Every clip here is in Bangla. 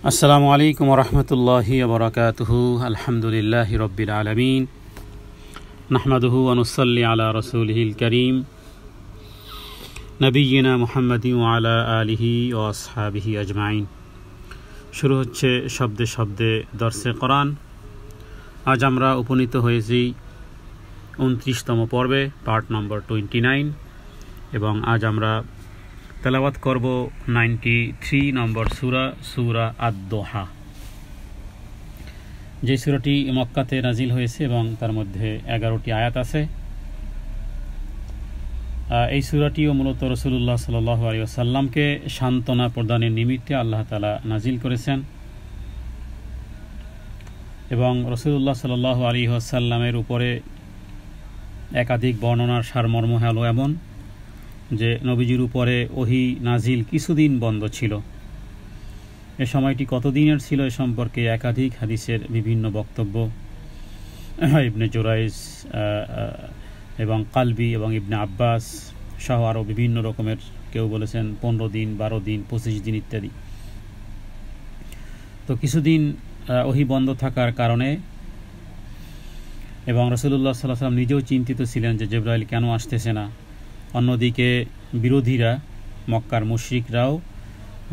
আসসালামু আলাইকুম ওয়া রাহমাতুল্লাহি ওয়া বারাকাতুহু। আলহামদুলিল্লাহি রাব্বিল আলামিন। নাহমাদুহু ওয়া নুসাল্লি আলা রাসূলিহিল কারীম নবিয়িনা মুহাম্মাদিন ওয়া আলা আলিহি ওয়া আসহাবিহি আজমাইন। শুরু হচ্ছে শব্দে শব্দে দর্সে কোরআন। আজ আমরা উপনীত হয়েছি 29তম পর্বে, পার্ট নম্বর 29, এবং আজ আমরা তেলাওয়াত করব 93 নম্বর সূরা আদ-দোহা, যে সূরাটি মক্কাতে নাজিল হয়েছে এবং তার মধ্যে 11টি আয়াত আছে। এই সূরাটিও মূলত রাসূলুল্লাহ সাল্লাল্লাহু আলাইহি ওয়াসাল্লামকে সান্ত্বনা প্রদানের নিমিত্তে আল্লাহ তাআলা নাজিল করেছেন, এবং রাসূলুল্লাহ সাল্লাল্লাহু আলাইহি ওয়াসাল্লামের উপরে একাধিক বর্ণনার সারমর্ম হলো এমন যে নবীজির উপরে ওহী নাজিল কিছুদিন বন্ধ ছিল। এ সময়টি কতদিনের ছিল এ সম্পর্কে একাধিক হাদিসের বিভিন্ন বক্তব্য, ইবনে জুরাইজ এবং কালবি এবং ইবনে আব্বাস সহ আরও বিভিন্ন রকমের, কেউ বলেছেন 15 দিন, 12 দিন, 25 দিন ইত্যাদি। তো কিছুদিন ওহী বন্ধ থাকার কারণে, এবং রাসূলুল্লাহ সাল্লাল্লাহু আলাইহি ওয়াসাল্লাম নিজেও চিন্তিত ছিলেন যে জিবরাইল কেন আসতেছে না। অন্যদিকে বিরোধীরা, মক্কার মুশরিকরাও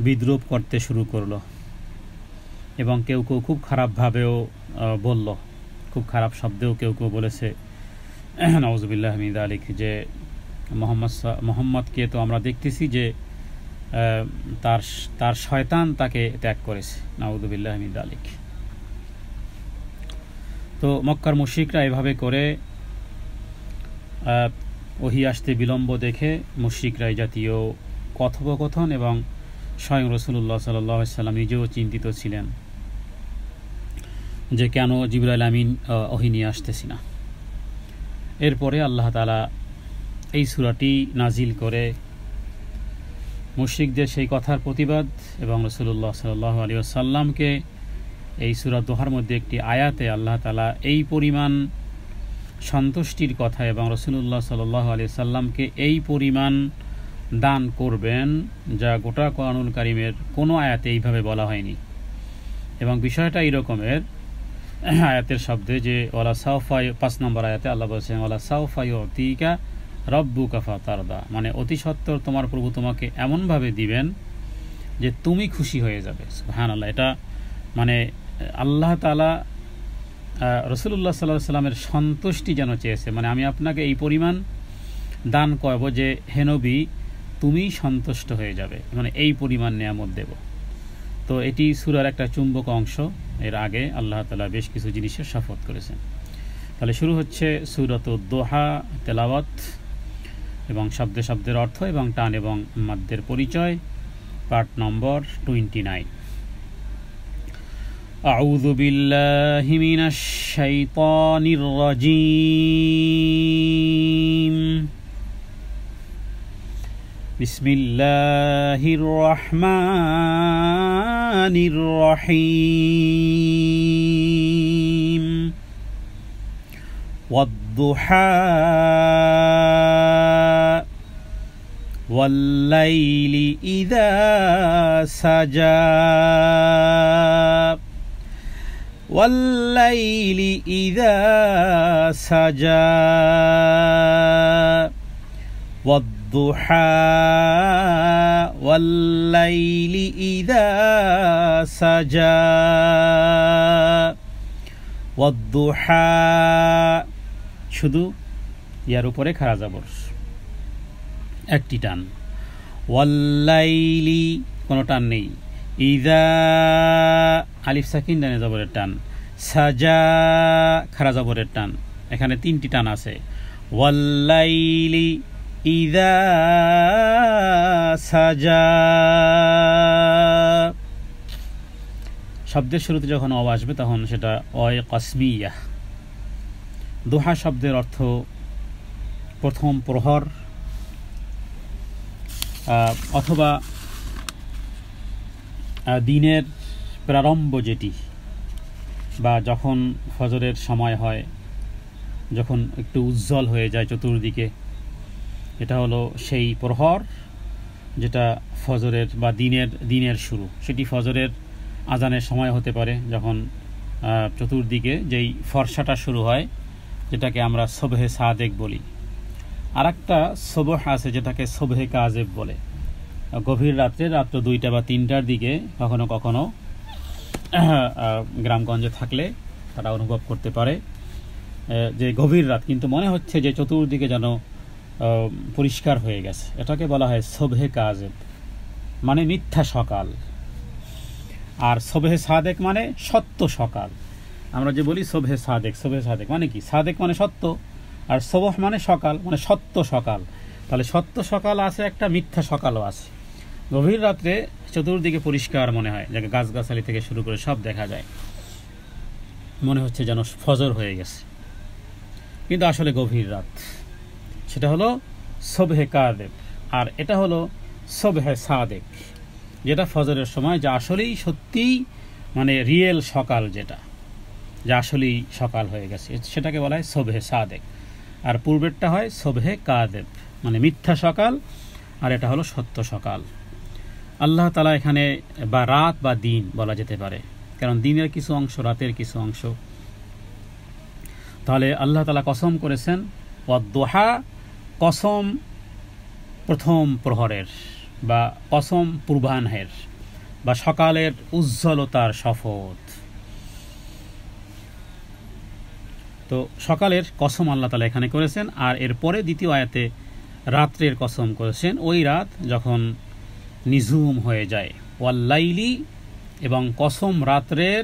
বিদ্রূপ করতে শুরু করলো, এবং কেউ কেউ খুব খারাপভাবেও বলল, খুব খারাপ শব্দেও কেউ কেউ বলেছে, নাউযুবিল্লাহ মিন যালিক, যে মোহাম্মদকে তো আমরা দেখতেছি যে তার শয়তান তাকে ত্যাগ করেছে, নাউযুবিল্লাহ মিন যালিক। তো মক্কার মুশরিকরা এভাবে করে ওহী আসতে বিলম্ব দেখে মুশরিকরা এই জাতীয় কথোপকথন, এবং স্বয়ং রাসূলুল্লাহ সাল্লাল্লাহু আলাইহি ওয়াসাল্লাম নিজেও চিন্তিত ছিলেন যে কেন জিবরাইল আমিন ওহী নিয়ে আসতেছি না। এরপরে আল্লাহ তাআলা এই সূরাটি নাজিল করে মুশরিকদের সেই কথার প্রতিবাদ, এবং রাসূলুল্লাহ সাল্লাল্লাহু আলাইহি ওয়াসাল্লামকে এই সূরা দোহার মধ্যে একটি আয়াতে আল্লাহ তাআলা এই পরিমাণ সন্তুষ্টির কথা এবং রাসূলুল্লাহ সাল্লাল্লাহু আলাইহি ওয়াসাল্লামকে এই পরিমাণ দান করবেন যা গোটা কোরআনুল কারীমের কোনো আয়াতে এইভাবে বলা হয়নি। এবং বিষয়টা এই রকমের, আয়াতের শব্দে যে ওয়ালা সাউফা, 5 নম্বর আয়াতে আল্লাহ বলেছেন ওয়ালা সাউফা ইউতিকা রাব্বুকা ফাতারদা, মানে অতি সত্বর তোমার প্রভু তোমাকে এমনভাবে দিবেন যে তুমি খুশি হয়ে যাবে। সুবহানাল্লাহ। এটা মানে আল্লাহ তাআলা রাসূলুল্লাহ সাল্লাল্লাহু আলাইহি ওয়াসাল্লামের সন্তুষ্টি যেন চেয়েছে, মানে আমি আপনাকে এই পরিমাণ দান করব যে হে নবী তুমি সন্তুষ্ট হয়ে যাবে, মানে এই পরিমাণ নিয়ামত দেব। তো এটি সূরার একটা চুম্বক অংশ। এর আগে আল্লাহ তাআলা বেশ কিছু জিনিসের শপথ করেছেন। তাহলে শুরু হচ্ছে সূরাতুদ দোহা, তেলাওয়াত এবং শব্দে শব্দের অর্থ এবং টান এবং মাদ্দের পরিচয়, পার্ট নম্বর 29। আউযু বিল্লাহি মিনাশ শাইতানির রাজীম। বিসমিল্লাহির রহমানির রহিম। ওয়াদ-দুহা ওয়াল-লাইলি ইযা সাজা ওয়াল-লাইলি ইযা সাজা ওয়াদ-দুহা ওয়াল-লাইলি ইযা সাজা ওয়াদ-দুহা, শুধু ইয়ার উপরে খাড়া জবর, একটি টান। ওয়াল-লাইলি কোনো টান নেই। ইযা আলিফ সাকিন ডানে জবরের টান। সাজা খাড়া জবরের টান। এখানে 3টি টান আছে। ওয়াল-লাইলি ইযা সাজা, শব্দের শুরুতে যখন অ আসবে তখন সেটা অয় কসমিয়া। দোহা শব্দের অর্থ প্রথম প্রহর, অথবা দিনের প্রারম্ভ যেটি, বা যখন ফজরের সময় হয়, যখন একটু উজ্জ্বল হয়ে যায় চতুর্দিকে, এটা হলো সেই প্রহর যেটা ফজরের বা দিনের শুরু। সেটি ফজরের আজানের সময় হতে পারে, যখন চতুর্দিকে যেই ফর্সাটা শুরু হয়, যেটাকে আমরা সবহে সাদেক বলি। আর একটা সবহ আছে যেটাকে সবহে কাজেব বলে। গভীর রাত্রে, রাত্র 2টা বা 3টার দিকে কখনো কখনো গ্রামগঞ্জে থাকলে তারা অনুভব করতে পারে যে গভীর রাত, কিন্তু মনে হচ্ছে যে চতুর্দিকে যেন পরিষ্কার হয়ে গেছে। এটাকে বলা হয় সবহে কাজেব, মানে মিথ্যা সকাল। আর সবহে সাদেক মানে সত্য সকাল। আমরা যে বলি সবহে সাদেক, সবহে সাদেক মানে কি? সাদেক মানে সত্য, আর সবহ মানে সকাল, মানে সত্য সকাল। তাহলে সত্য সকাল আছে একটা, মিথ্যা সকালও আছে। গভীর রাত্রে চতুর্দিকে পরিষ্কার মনে হয়, যে গাছগাছালি থেকে শুরু করে সব দেখা যায়, মনে হচ্ছে যেন ফজর হয়ে গেছে, কিন্তু আসলে গভীর রাত। সেটা হলো সবহে কাযেব। আর এটা হলো সবহে সাদেক, যেটা ফজরের সময়, যা আসলেই সত্যিই মানে রিয়েল সকাল, যেটা যা আসলেই সকাল হয়ে গেছে, সেটাকে বলা হয় সবহে সাদেক। আর পূর্বেরটা হয় সবহে কাযেব, মানে মিথ্যা সকাল, আর এটা হলো সত্য সকাল। আল্লাহ তাআলা এখানে বা রাত বা দিন বলা যেতে পারে, কারণ দিনের কিছু অংশ, রাতের কিছু অংশ। তাহলে আল্লাহ তাআলা কসম করেছেন ওয়াদ-দুহা, কসম প্রথম প্রহরের, বা কসম পূর্বাহ্নের, বা সকালের উজ্জ্বলতার শপথ। তো সকালের কসম আল্লাহ তাআলা এখানে করেছেন। আর এরপরে দ্বিতীয় আয়াতে রাত্রের কসম করেছেন, ওই রাত যখন নিঝুম হয়ে যায়। ওয়াল্লাইলি, এবং কসম রাত্রের,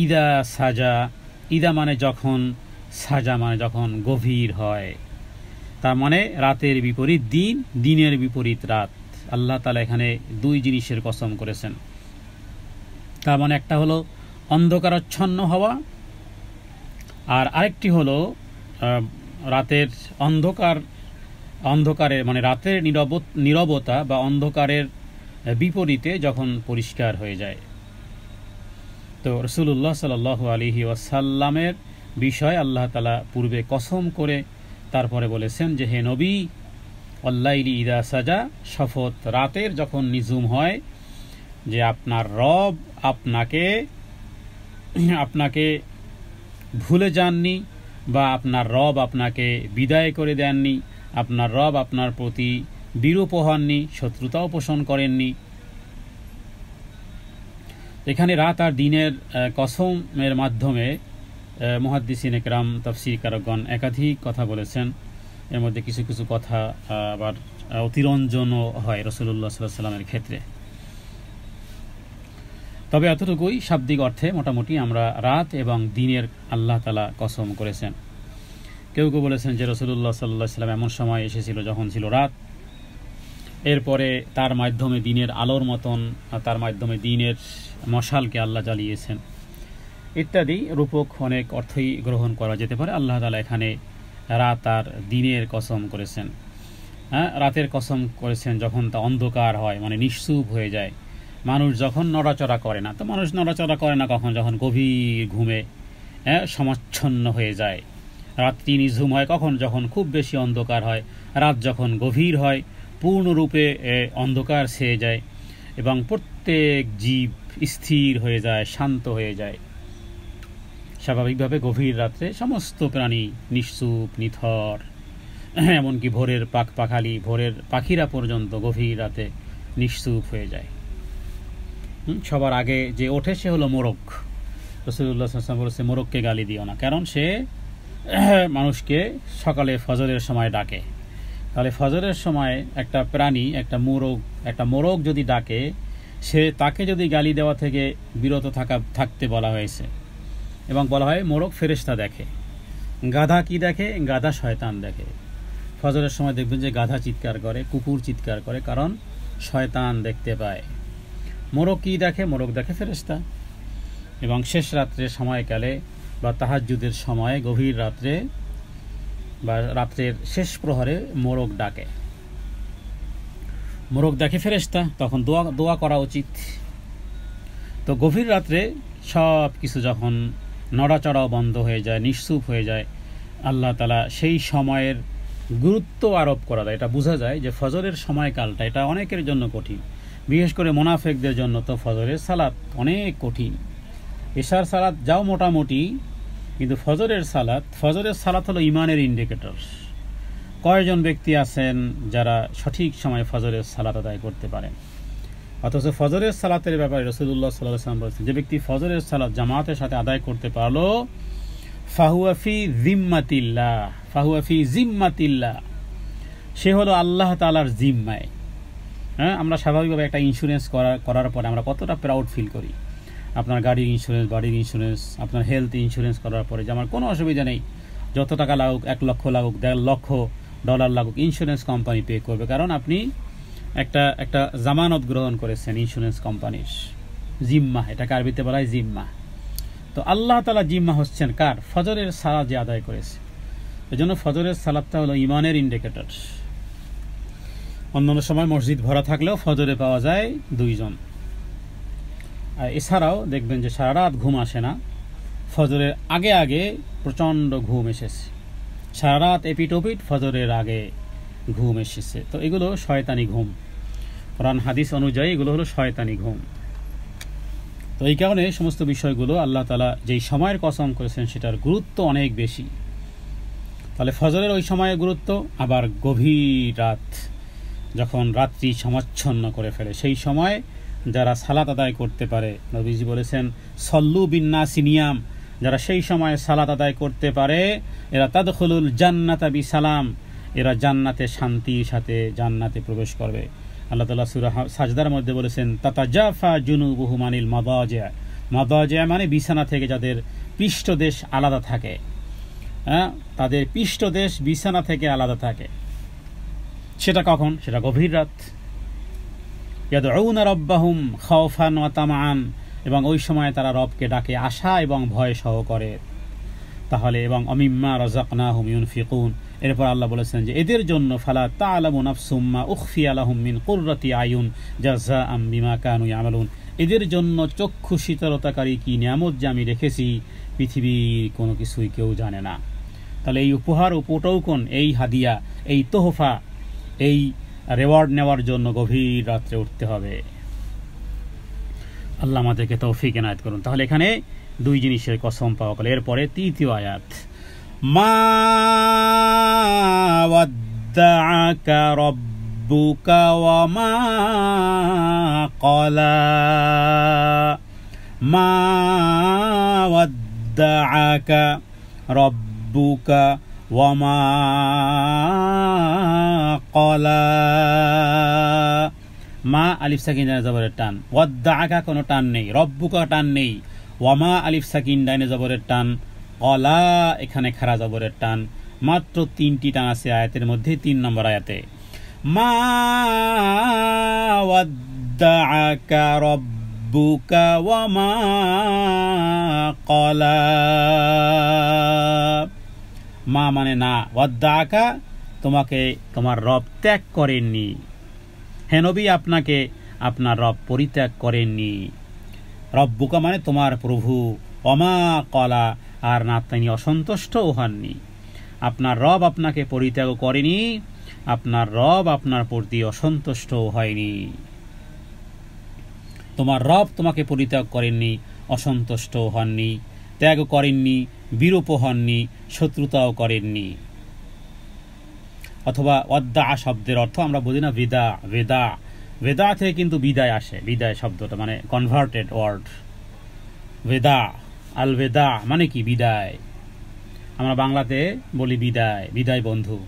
ইদা সাজা, ইদা মানে যখন, সাজা মানে যখন গভীর হয়। তার মানে রাতের বিপরীত দিন, দিনের বিপরীত রাত। আল্লাহ তাআলা এখানে দুই জিনিসের কসম করেছেন। তার মানে একটা হলো অন্ধকারাচ্ছন্ন হওয়া, আর আরেকটি হলো রাতের অন্ধকারের মানে রাতের নীরবতা বা অন্ধকারের বিপরীতে যখন পরিষ্কার হয়ে যায়। তো রাসূলুল্লাহ সাল্লাল্লাহু আলাইহি ওয়াসাল্লামের বিষয় আল্লাহ তাআলা পূর্বে কসম করে তারপরে বলেছেন যে, হে নবী, ওয়াল্লাইলি ইদা সাজা, শপথ রাতের যখন নিঝুম হয়, যে আপনার রব আপনাকে ভুলে যাননি, বা আপনার রব আপনাকে বিদায় করে দেননি, আপনার রব আপনার প্রতি বিরূপ হননি, শত্রুতাও পোষণ করেননি। এখানে রাত আর দিনের কসমের মাধ্যমে মুহাদ্দিসিনে কেরাম, তাফসীরকারগণ একাধিক কথা বলেছেন। এর মধ্যে কিছু কিছু কথা আবার অতিরঞ্জনও হয় রাসূলুল্লাহ সাল্লাল্লাহু আলাইহি ওয়াসাল্লামের ক্ষেত্রে। তবে এতটুকুই শাব্দিক অর্থে মোটামুটি আমরা রাত এবং দিনের আল্লাহ তাআলা কসম করেছেন। কেউ কেউ বলেছেন যে রাসূলুল্লাহ সাল্লাল্লাহু আলাইহি ওয়াসাল্লাম এমন সময় এসেছিল যখন ছিল রাত, এরপরে তার মাধ্যমে দিনের আলোর মতন, তার মাধ্যমে দিনের মশালকে আল্লাহ জ্বালিয়েছেন, ইত্যাদি রূপক অনেক অর্থই গ্রহণ করা যেতে পারে। আল্লাহ তাআলা এখানে রাত আর দিনের কসম করেছেন। রাতের কসম করেছেন যখন তা অন্ধকার হয়, মানে নিশ্চুপ হয়ে যায়, মানুষ যখন নড়াচড়া করে না। তো মানুষ নড়াচড়া করে না কখন? যখন গভীর ঘুমে সমাচ্ছন্ন হয়ে যায়। রাত্রি নিঝুম হয় কখন? যখন খুব বেশি অন্ধকার হয়। রাত যখন গভীর হয়, পূর্ণরূপে অন্ধকার ছেয়ে যায়, এবং প্রত্যেক জীব স্থির হয়ে যায়, শান্ত হয়ে যায়। স্বাভাবিকভাবে গভীর রাত্রে সমস্ত প্রাণী নিশ্চুপ, নিথর, এমনকি ভোরের পাখালি, ভোরের পাখিরা পর্যন্ত গভীর রাতে নিশ্চুপ হয়ে যায়। সবার আগে যে ওঠে সে হলো মোরগ। রাসূলুল্লাহ সাল্লাল্লাহু আলাইহি ওয়াসাল্লাম বলেছে, মোরগকে গালি দিও না, কারণ সে মানুষকে সকালে ফজরের সময় ডাকে। তাহলে ফজরের সময় একটা প্রাণী, একটা মোরগ যদি ডাকে, তাকে যদি গালি দেওয়া থেকে বিরত থাকতে বলা হয়েছে। এবং বলা হয় মোরগ ফেরেশতা দেখে। গাধা কি দেখে? গাধা শয়তান দেখে। ফজরের সময় দেখবেন যে গাধা চিৎকার করে, কুকুর চিৎকার করে, কারণ শয়তান দেখতে পায়। মোরগ কি দেখে? মোরগ দেখে ফেরেশতা। এবং শেষ রাত্রের সময়কালে বা তাহাজ্জুদের সময়, গভীর রাত্রে বা রাত্রের শেষ প্রহরে মোরগ ডাকে, মোরগ দেখে ফেরেশতা, তখন দোয়া করা উচিত। তো গভীর রাত্রে সব কিছু যখন নড়াচড়াও বন্ধ হয়ে যায়, নিশ্চুপ হয়ে যায়, আল্লাহ তাআলা সেই সময়ের গুরুত্ব আরোপ করা যায়। এটা বোঝা যায় যে ফজরের সময়কালটা এটা অনেকের জন্য কঠিন, বিশেষ করে মুনাফিকদের জন্য তো ফজরের সালাত অনেক কঠিন। এশার সালাত যাও মোটামুটি, কিন্তু ফজরের সালাত হলো ইমানের ইন্ডিকেটর। কয়জন ব্যক্তি আছেন যারা সঠিক সময়ে ফজরের সালাত আদায় করতে পারেন? অথচ ফজরের সালাতের ব্যাপারে রাসূলুল্লাহ সাল্লাল্লাহু আলাইহি ওয়াসাল্লাম বলেছেন, যে ব্যক্তি ফজরের সালাত জামাতের সাথে আদায় করতে পারলো, ফাহুয়া ফি জিম্মাতিল্লাহ, সে হলো আল্লাহ তাআলার জিম্মায়। হ্যাঁ, আমরা স্বাভাবিকভাবে একটা ইন্স্যুরেন্স করার পরে আমরা কতটা প্রাউড ফিল করি। আপনার গাড়ির ইন্স্যুরেন্স, বাড়ির ইন্স্যুরেন্স, আপনার হেলথ ইন্স্যুরেন্স করার পরে যে আমার কোনো অসুবিধা নেই, যত টাকা লাগুক, 1 লক্ষ লাগুক, 1.5 লক্ষ ডলার লাগুক, ইন্স্যুরেন্স কোম্পানি পে করবে, কারণ আপনি একটা জামানত গ্রহণ করেছেন ইন্স্যুরেন্স কোম্পানির। জিম্মা, এটাকে আরবিতে বলা হয় জিম্মা। তো আল্লাহ তাআলা জিম্মা হচ্ছেন কার? ফজরের সালাত যে আদায় করেছে। এজন্য ফজরের সালাতটা হলো ইমানের ইন্ডিকেটর। অন্যান্য সময় মসজিদ ভরা থাকলেও ফজরে পাওয়া যায় 2 জন। আর এছাড়াও দেখবেন যে সারা রাত ঘুম আসে না, ফজরের আগে প্রচণ্ড ঘুম এসেছে, সারা রাত এপিটোপিট ফজরের আগে ঘুম এসেছে। তো এগুলো শয়তানি ঘুম, কোরআন হাদিস অনুযায়ী এগুলো হলো শয়তানি ঘুম। তো এই কারণে সমস্ত বিষয়গুলো আল্লাহ তাআলা যেই সময়ের কসম করেছেন সেটার গুরুত্ব অনেক বেশি। তাহলে ফজরের ওই সময়ের গুরুত্ব, আবার গভীর রাত যখন রাত্রি সমাচ্ছন্ন করে ফেলে সেই সময় যারা সালাত আদায় করতে পারে, নবীজি বলেছেন সল্লু বিন্নাসি নিয়াম, যারা সেই সময় সালাত আদায় করতে পারে এরা তাদখুলুল জান্নাতা বিসালাম, এরা জান্নাতে শান্তির সাথে জান্নাতে প্রবেশ করবে। আল্লাহ তাআলা সূরা সাজদার মধ্যে বলেছেন তাতাজাফা জুনুবুহুম আনিল মাদাজি মানে বিছানা থেকে যাদের পৃষ্ঠদেশ আলাদা থাকে, হ্যাঁ, তাদের পৃষ্ঠদেশ বিছানা থেকে আলাদা থাকে। সেটা কখন? সেটা গভীর রাত। ইয়াদউনা রাব্বাহুম খাওফান ওয়া তামাআন, এবং ওই সময় তারা রবকে ডাকে আশা এবং ভয় সহকারে। তাহলে এবং অমিম্মা রাযাকনাহুম ইউনফিকুন, এরপর আল্লাহ বলেছেন যে এদের জন্য ফালা তা'লামু নাফসুম মা উখফিয়া লাহুম মিন কুররাতি আয়ুন জাযাআম বিমা কানু ইয়ামালুন, এদের জন্য চক্ষু শীতলতাকারী কি নিয়ামত যে আমি রেখেছি পৃথিবীর কোনো কিছুই কেউ জানে না। তাহলে এই উপহার, উপটৌকন, এই হাদিয়া, এই তোহফা, এই রেওয়ার্ড নেওয়ার জন্য গভীর রাত্রে উঠতে হবে। আল্লাহ আমাদেরকে তৌফিক এনায়েত করুন। তাহলে এখানে 2 জিনিসের কসম পাওয়া গেল। এরপরে 3য় আয়াত, মা ওয়াদ্দাআকা রাব্বুকা ওয়া মা ক্বালা, মা ওয়াদ্দাআকা রাব্বুকা ওয়া মা ক্বালা। মা আলিফ সাকিন ডাইনে জবরের টান, ওয়াদ্দাআকা কোনো টান নেই, রব্বুকা টান নেই, ওয়ামা আলিফ সাকিন ডাইনে জবরের টান, ক্বালা এখানে খাড়া জবরের টান। মাত্র 3টি টান আছে আয়াতের মধ্যে, 3 নম্বর আয়াতে। মা ওয়াদ্দাআকা রাব্বুকা ওয়া মা ক্বালা, মা মানে না, ওয়াদ্দাআকা তোমাকে তোমার রব ত্যাগ করেননি, হে নবী আপনাকে আপনার রব পরিত্যাগ করেননি। রব্বুকা মানে তোমার প্রভু, ওমা ক্বালা আর না তিনি অসন্তুষ্টও হননি। আপনার রব আপনাকে পরিত্যাগ করেনি, আপনার রব আপনার প্রতি অসন্তুষ্টও হয়নি। তোমার রব তোমাকে পরিত্যাগ করেননি, অসন্তুষ্টও হননি, ত্যাগ করেননি, বিরূপ হননি, শত্রুতাও করেননি। অথবা ওয়াদ্দা শব্দের অর্থ আমরা বুঝি না বেদা থেকে কিন্তু বিদায় আসে। বিদায় শব্দটা মানে কনভার্টেড ওয়ার্ড। বেদা, আল বেদা মানে কি? বিদায়। আমরা বাংলাতে বলি বিদায় বন্ধু।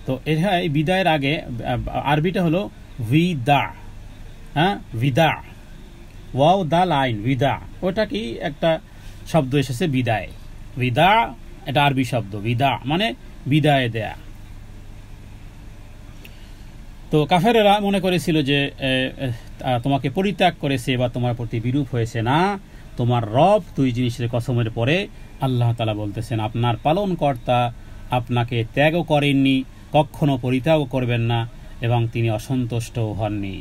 তো এটা এই বিদায়ের আগে আরবিটা হলো ভিদা, হ্যাঁ, বিদা, ওয়াও দা লাইন, বিদা, ওটা কি একটা শব্দ এসেছে বিদায়। বিদা এটা আরবি শব্দ, বিদা মানে বিদায় দেয়া। তো কাফেরেরা মনে করেছিল যে তোমাকে পরিত্যাগ করেছে বা তোমার প্রতি বিরূপ হয়েছে। না, তোমার রব 2 জিনিসের কসমের পরে আল্লাহ তাআলা বলতেছেন আপনার পালনকর্তা আপনাকে ত্যাগও করেননি, কখনো পরিত্যাগও করবেন না, এবং তিনি অসন্তুষ্টও হননি।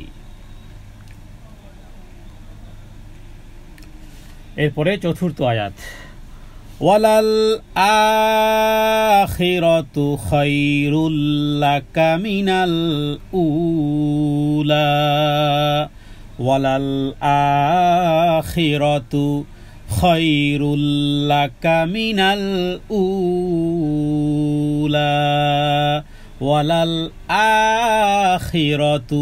এরপরে 4th আয়াত, ওয়ালাল আখিরাতু খায়রুল লাকা মিনাল উলা, ওয়ালাল আখিরাতু খায়রুল লাকা মিনাল উলা। ওয়ালাল আখিরাতু,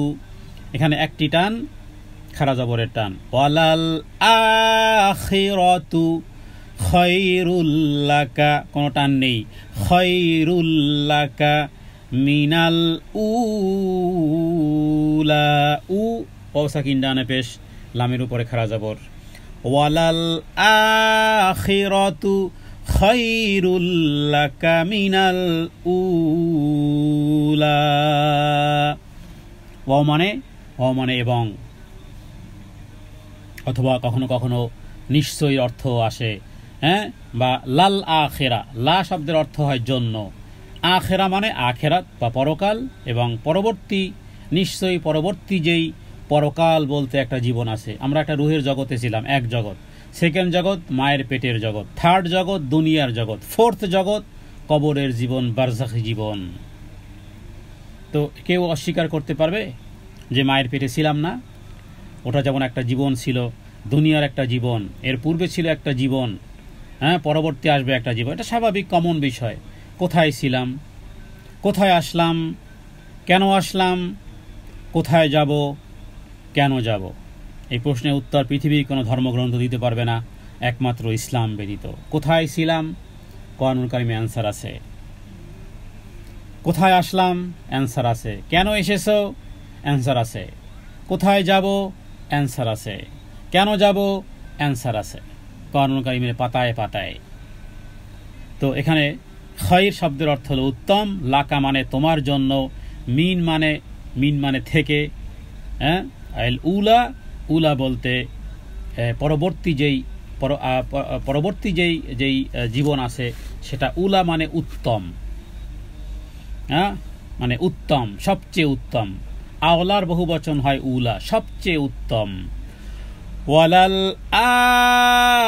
এখানে একটি টান, খাড়া জবরের টান। ওয়ালাল আখিরাতু খায়রুল লাকা, কোনো টান নেই, খায়রুল লাকা মিনাল উলা। উ অসাকিন ডানে পেশ, লামের উপরে খাড়া জবর। ওয়ালাল আখিরাতু খায়রুল লাকা মিনাল উলা। ওয়া মানে এবং, অথবা কখনো কখনো নিশ্চয়ই অর্থ আসে, হ্যাঁ, বা লাল আখেরা, লা শব্দের অর্থ হয় জন্য, আখেরা মানে আখেরাত বা পরকাল, এবং পরবর্তী, নিশ্চয়ই পরবর্তী যেই পরকাল বলতে একটা জীবন আছে। আমরা একটা রুহের জগতে ছিলাম, এক জগৎ, সেকেন্ড জগৎ মায়ের পেটের জগৎ, থার্ড জগৎ দুনিয়ার জগৎ, ফোর্থ জগৎ কবরের জীবন, বারজাখী জীবন। তো কেউ অস্বীকার করতে পারবে যে মায়ের পেটে ছিলাম না? ওটা যেমন একটা জীবন ছিল, দুনিয়ার একটা জীবন, এর পূর্বে ছিল একটা জীবন, হ্যাঁ, পরবর্তী আসবে একটা জীবন, এটা স্বাভাবিক কমন বিষয়। কোথায় ছিলাম, কোথায় আসলাম, কেন আসলাম, কোথায় যাব, কেন যাব, এই প্রশ্নের উত্তর পৃথিবীর কোনো ধর্মগ্রন্থ দিতে পারবে না, একমাত্র ইসলাম ব্যতীত। কোথায় ছিলাম, কোরআনুল কারিমে অ্যান্সার আছে। কোথায় আসলাম, অ্যান্সার আছে। কেন এসেছো, অ্যান্সার আছে। কোথায় যাব, অ্যান্সার আছে। কেন যাব, অ্যান্সার আছে কোরআনুল কারিমের পাতায় পাতায়। তো এখানে খায়র শব্দের অর্থ হলো উত্তম, লাকা মানে তোমার জন্য, মিন মানে থেকে, হ্যাঁ, আল উলা, উলা বলতে পরবর্তী যেই জীবন আছে সেটা উলা মানে উত্তম, হ্যাঁ, মানে উত্তম, সবচেয়ে উত্তম। আওলার বহুবচন হয় উলা, সবচেয়ে উত্তম। ওয়ালাল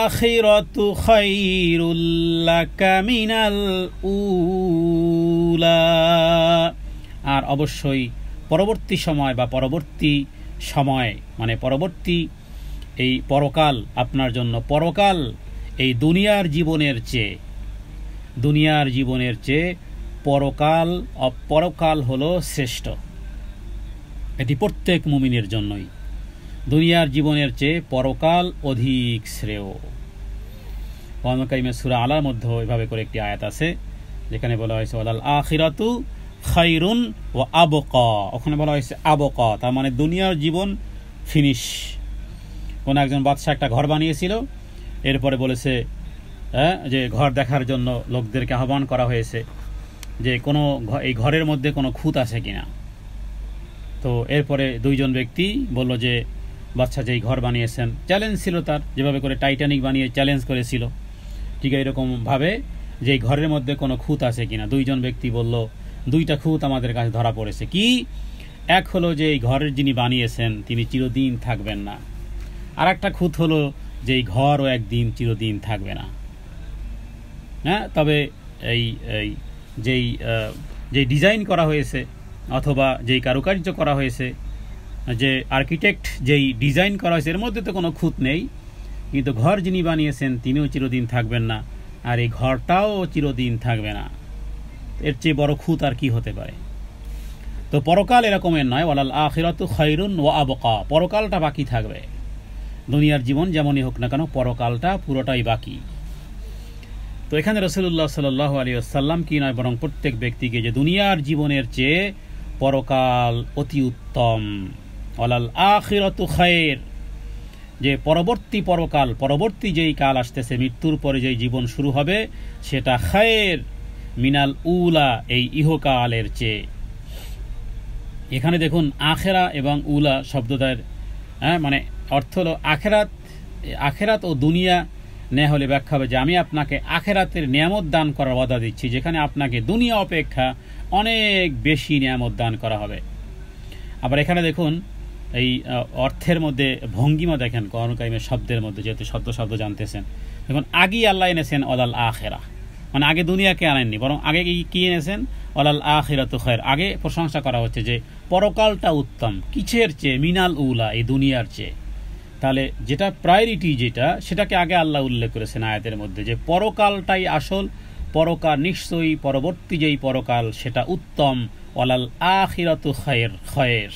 আখিরাতু খায়রুল লাকা মিনাল উলা। আর অবশ্যই পরবর্তী সময় বা পরবর্তী সময় মানে পরবর্তী এই পরকাল আপনার জন্য, পরকাল এই দুনিয়ার জীবনের চেয়ে পরকাল হলো শ্রেষ্ঠ। এটি প্রত্যেক মুমিনের জন্যই, দুনিয়ার জীবনের চেয়ে পরকাল অধিক শ্রেয়। কোরআনুল কারীমের সূরা আলার মধ্যে এভাবে করে একটি আয়াত আছে যেখানে বলা হয়েছে ওয়ালাল আখিরাতু খায়রুন ওয়া আবকা। ওখানে বলা হয়েছে আবকা, তার মানে দুনিয়ার জীবন ফিনিশ। কোন একজন বাদশা একটা ঘর বানিয়েছিল, এরপরে বলেছে যে ঘর দেখার জন্য লোকদেরকে আহ্বান করা হয়েছে যে এই ঘরের মধ্যে কোনো খুঁত আছে কিনা। তো এরপরে দুইজন ব্যক্তি বলল যে বাদশা যেই ঘর বানিয়েছেন, চ্যালেঞ্জ ছিল তার, যেভাবে করে টাইটানিক বানিয়ে চ্যালেঞ্জ করেছিল, ঠিক এইরকমভাবে যে এই ঘরের মধ্যে কোনো খুঁত আছে কিনা। দুইজন ব্যক্তি বলল দুইটা খুঁত আমাদের কাছে ধরা পড়েছে। কি? এক হলো যে এই ঘরের যিনি বানিয়েছেন তিনি চিরদিন থাকবেন না, আর একটা খুঁত হলো যে এই ঘরও একদিন চিরদিন থাকবে না। হ্যাঁ, তবে যেই ডিজাইন করা হয়েছে অথবা যেই কারুকার্য করা হয়েছে, যে আর্কিটেক্ট যেই ডিজাইন করা হয়েছে, এর মধ্যে তো কোনো খুঁত নেই, কিন্তু ঘর যিনি বানিয়েছেন তিনিও চিরদিন থাকবেন না, আর এই ঘরটাও চিরদিন থাকবে না। এর চেয়ে বড় খুঁত আর কি হতে পারে? তো পরকাল এরকমের নয়, ওয়ালাল আখিরাতু খায়রুন ওয়া আবকা, পরকালটা বাকি থাকবে। দুনিয়ার জীবন যেমনই হোক না কেন, পরকালটা পুরোটাই বাকি। তো এখানে রাসূলুল্লাহ সাল্লাল্লাহু আলাইহি ওয়াসাল্লাম কি নয়, বরং প্রত্যেক ব্যক্তিকে যে দুনিয়ার জীবনের চেয়ে পরকাল অতি উত্তম। ওয়ালাল আখিরাতু খায়র, যে পরবর্তী পরকাল, পরবর্তী যেই কাল আসতেছে, মৃত্যুর পরে যেই জীবন শুরু হবে, সেটা খায়র মিনাল উলা, এই ইহকালের চেয়ে। এখানে দেখুন আখেরা এবং উলা শব্দটার মানে অর্থ হলো আখেরাত ও দুনিয়া নেয়া হলে ব্যাখ্যা হবে যে আমি আপনাকে আখেরাতের নিয়ামত দান করার ওয়াদা দিচ্ছি, যেখানে আপনাকে দুনিয়া অপেক্ষা অনেক বেশি নিয়ামত দান করা হবে। আবার এখানে দেখুন এই অর্থের মধ্যে ভঙ্গিমা দেখেন কোরআনুল কারীমের শব্দের মধ্যে, যেহেতু শব্দ জানতেছেন, দেখুন আগেই আল্লাহ এনেছেন ওয়ালাল আখেরা, মানে আগে দুনিয়াকে আনেননি, বরং আগে কি এনেছেন, ওয়ালাল আখিরাতু খায়র, আগে প্রশংসা করা হচ্ছে যে পরকালটা উত্তম কিসের চেয়ে, মিনাল উলা, এই দুনিয়ার চেয়ে। তাহলে যেটা প্রায়োরিটি, যেটা সেটাকে আগে আল্লাহ উল্লেখ করেছেন আয়াতের মধ্যে, যে পরকালটাই আসল, পরকাল নিশ্চয়ই পরবর্তী যেই পরকাল সেটা উত্তম, ওয়ালাল আখিরাতু খায়র,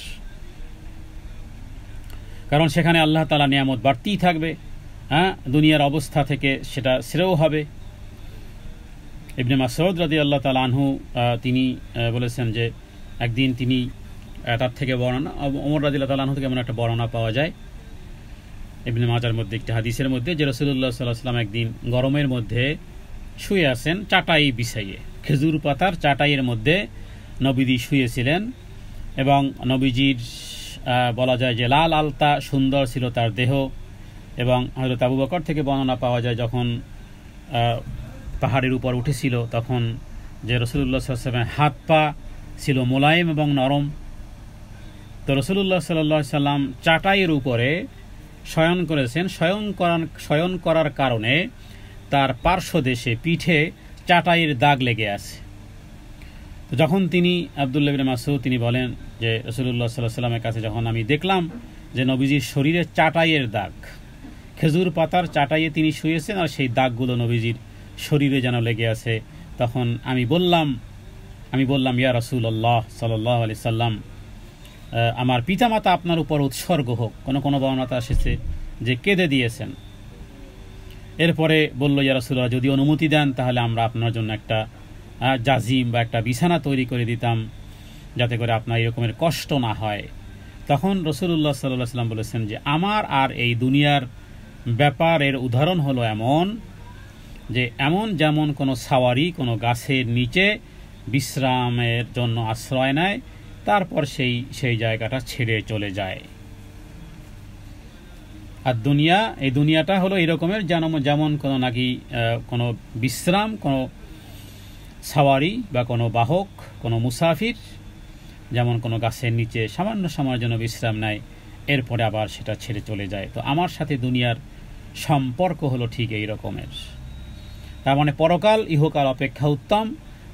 কারণ সেখানে আল্লাহ তাআলা নিয়ামত বাড়তেই থাকবে, হ্যাঁ, দুনিয়ার অবস্থা থেকে সেটা শ্রেয় হবে। ইবনে মাসউদ রাদিয়াল্লাহু তাআলা আনহু তিনি বলেছেন যে একদিন তিনি তার থেকে বর্ণনা, ওমর রাদিয়াল্লাহু তাআলা আনহু থেকে এমন একটা বর্ণনা পাওয়া যায় ইবনে মাজার মধ্যে একটি হাদিসের মধ্যে, যে রাসূলুল্লাহ সাল্লাল্লাহু আলাইহি ওয়াসাল্লাম একদিন গরমের মধ্যে শুয়ে আছেন চাটাই বিছাইয়ে, খেজুর পাতার চাটাইয়ের মধ্যে নবীজি শুয়েছিলেন, এবং নবীজির বলা যায় যে লাল আলতা সুন্দর ছিল তার দেহ। এবং হযরত আবু বকর থেকে বর্ণনা পাওয়া যায় যখন পাহাড়ের উপর উঠেছিল তখন যে রাসূলুল্লাহ সাল্লাল্লাহু আলাইহি ওয়াসাল্লামের হাত পা ছিল মোলায়েম এবং নরম। তো রাসূলুল্লাহ সাল্লাল্লাহু আলাইহি ওয়াসাল্লাম চাটাইয়ের উপরে শয়ন করেছেন, শয়ন করার কারণে তার পার্শ্বদেশে পিঠে চাটাইয়ের দাগ লেগে আছে। তো যখন তিনি আব্দুল্লাহ ইবনে মাসউদ তিনি বলেন যে রাসূলুল্লাহ সাল্লাল্লাহু আলাইহি ওয়াসাল্লামের কাছে যখন আমি দেখলাম যে নবীজির শরীরে চাটাইয়ের দাগ, খেজুর পাতার চাটাইয়ে তিনি শুয়েছেন আর সেই দাগগুলো নবীজির শরীরে যেন লেগে আছে, তখন আমি বললাম ইয়া রাসূলুল্লাহ সাল্লাল্লাহু আলাইহি সাল্লাম, আমার পিতামাতা আপনার উপর উৎসর্গ হোক। কোনো বর্ণনা এসেছে যে কেঁদে দিয়েছেন। এরপরে বলল ইয়া রাসূলুল্লাহ, যদি অনুমতি দেন তাহলে আমরা আপনার জন্য একটা জাজিম বা একটা বিছানা তৈরি করে দিতাম যাতে করে আপনার এরকমের কষ্ট না হয়। তখন রাসূলুল্লাহ সাল্লাল্লাহু আলাইহি সাল্লাম বলেছেন যে আমার আর এই দুনিয়ার ব্যাপারের উদাহরণ হলো এমন যে যেমন কোনো সাওয়ারি কোনো গাছের নিচে বিশ্রামের জন্য আশ্রয় নেয়, তারপর সেই জায়গাটা ছেড়ে চলে যায়। আর এই দুনিয়াটা হলো এরকমের যেমন কোনো নাকি কোনো বিশ্রাম, কোনো সাওয়ারি বা কোনো বাহক, কোনো মুসাফির যেমন কোনো গাছের নিচে সামান্য সময়ের জন্য বিশ্রাম নেয়, এরপরে আবার সেটা ছেড়ে চলে যায়। তো আমার সাথে দুনিয়ার সম্পর্ক হলো ঠিক এই রকমের। তার মানে পরকাল ইহকাল অপেক্ষা উত্তম,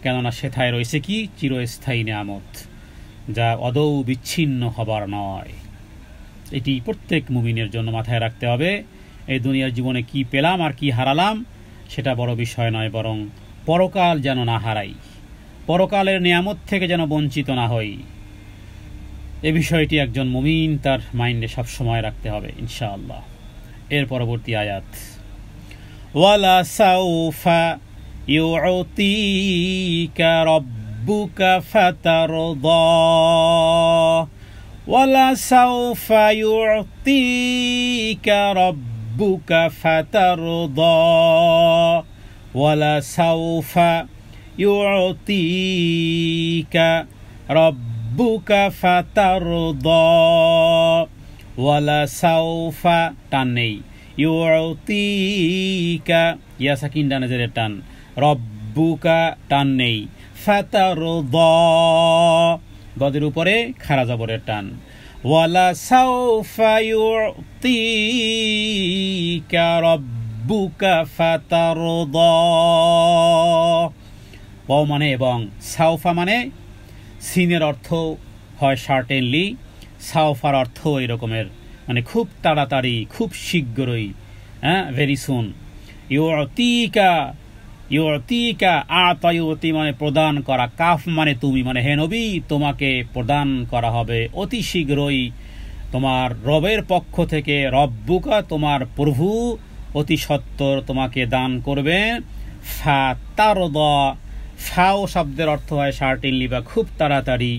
কেননা সেথায় রয়েছে কি চিরস্থায়ী নিয়ামত, যা আদৌ বিচ্ছিন্ন হবার নয়। এটি প্রত্যেক মুমিনের জন্য মাথায় রাখতে হবে। এই দুনিয়ার জীবনে কি পেলাম আর কি হারালাম সেটা বড় বিষয় নয়, বরং পরকাল যেন না হারাই, পরকালের নিয়ামত থেকে যেন বঞ্চিত না হই, এ বিষয়টি একজন মুমিন তার মাইন্ডে সবসময় রাখতে হবে ইনশাআল্লাহ। এর পরবর্তী আয়াত, ওয়ালা সাউফা ইউতিকা রাব্বুকা ফাতারদা, ওয়ালা সাউফা ইউতিকা রাব্বুকা ফাতারদা, ওয়ালা সাউফা ইউতিকা রাব্বুকা ফাতারদা, ওয়ালা সাউফা টান নেই, ইউতিকা ইয়া সাকিন ডানে জেরের টান, রব্বুকা টান নেই, ফাতারদা গদের উপরে খাড়া জবরের টান, ওয়ালা সাউফা ইউতিকা রাব্বুকা ফাতারদা। ওয়াও মানে এবং, সাউফা মানে সিনের অর্থ হয় সার্টেনলি, সাউফার অর্থ এই রকমের মানে খুব তাড়াতাড়ি, খুব শীঘ্রই, হ্যাঁ, ভেরি সুন। ইউতিকা আতায়ুতি মানে প্রদান করা, কাফ মানে তুমি, মানে হে নবী তোমাকে প্রদান করা হবে অতি শীঘ্রই তোমার রবের পক্ষ থেকে, রব্বুকা তোমার প্রভু অতি সত্বর তোমাকে দান করবে। ফাতারদা, ফাও শব্দের অর্থ হয় সার্টেনলি বা খুব তাড়াতাড়ি,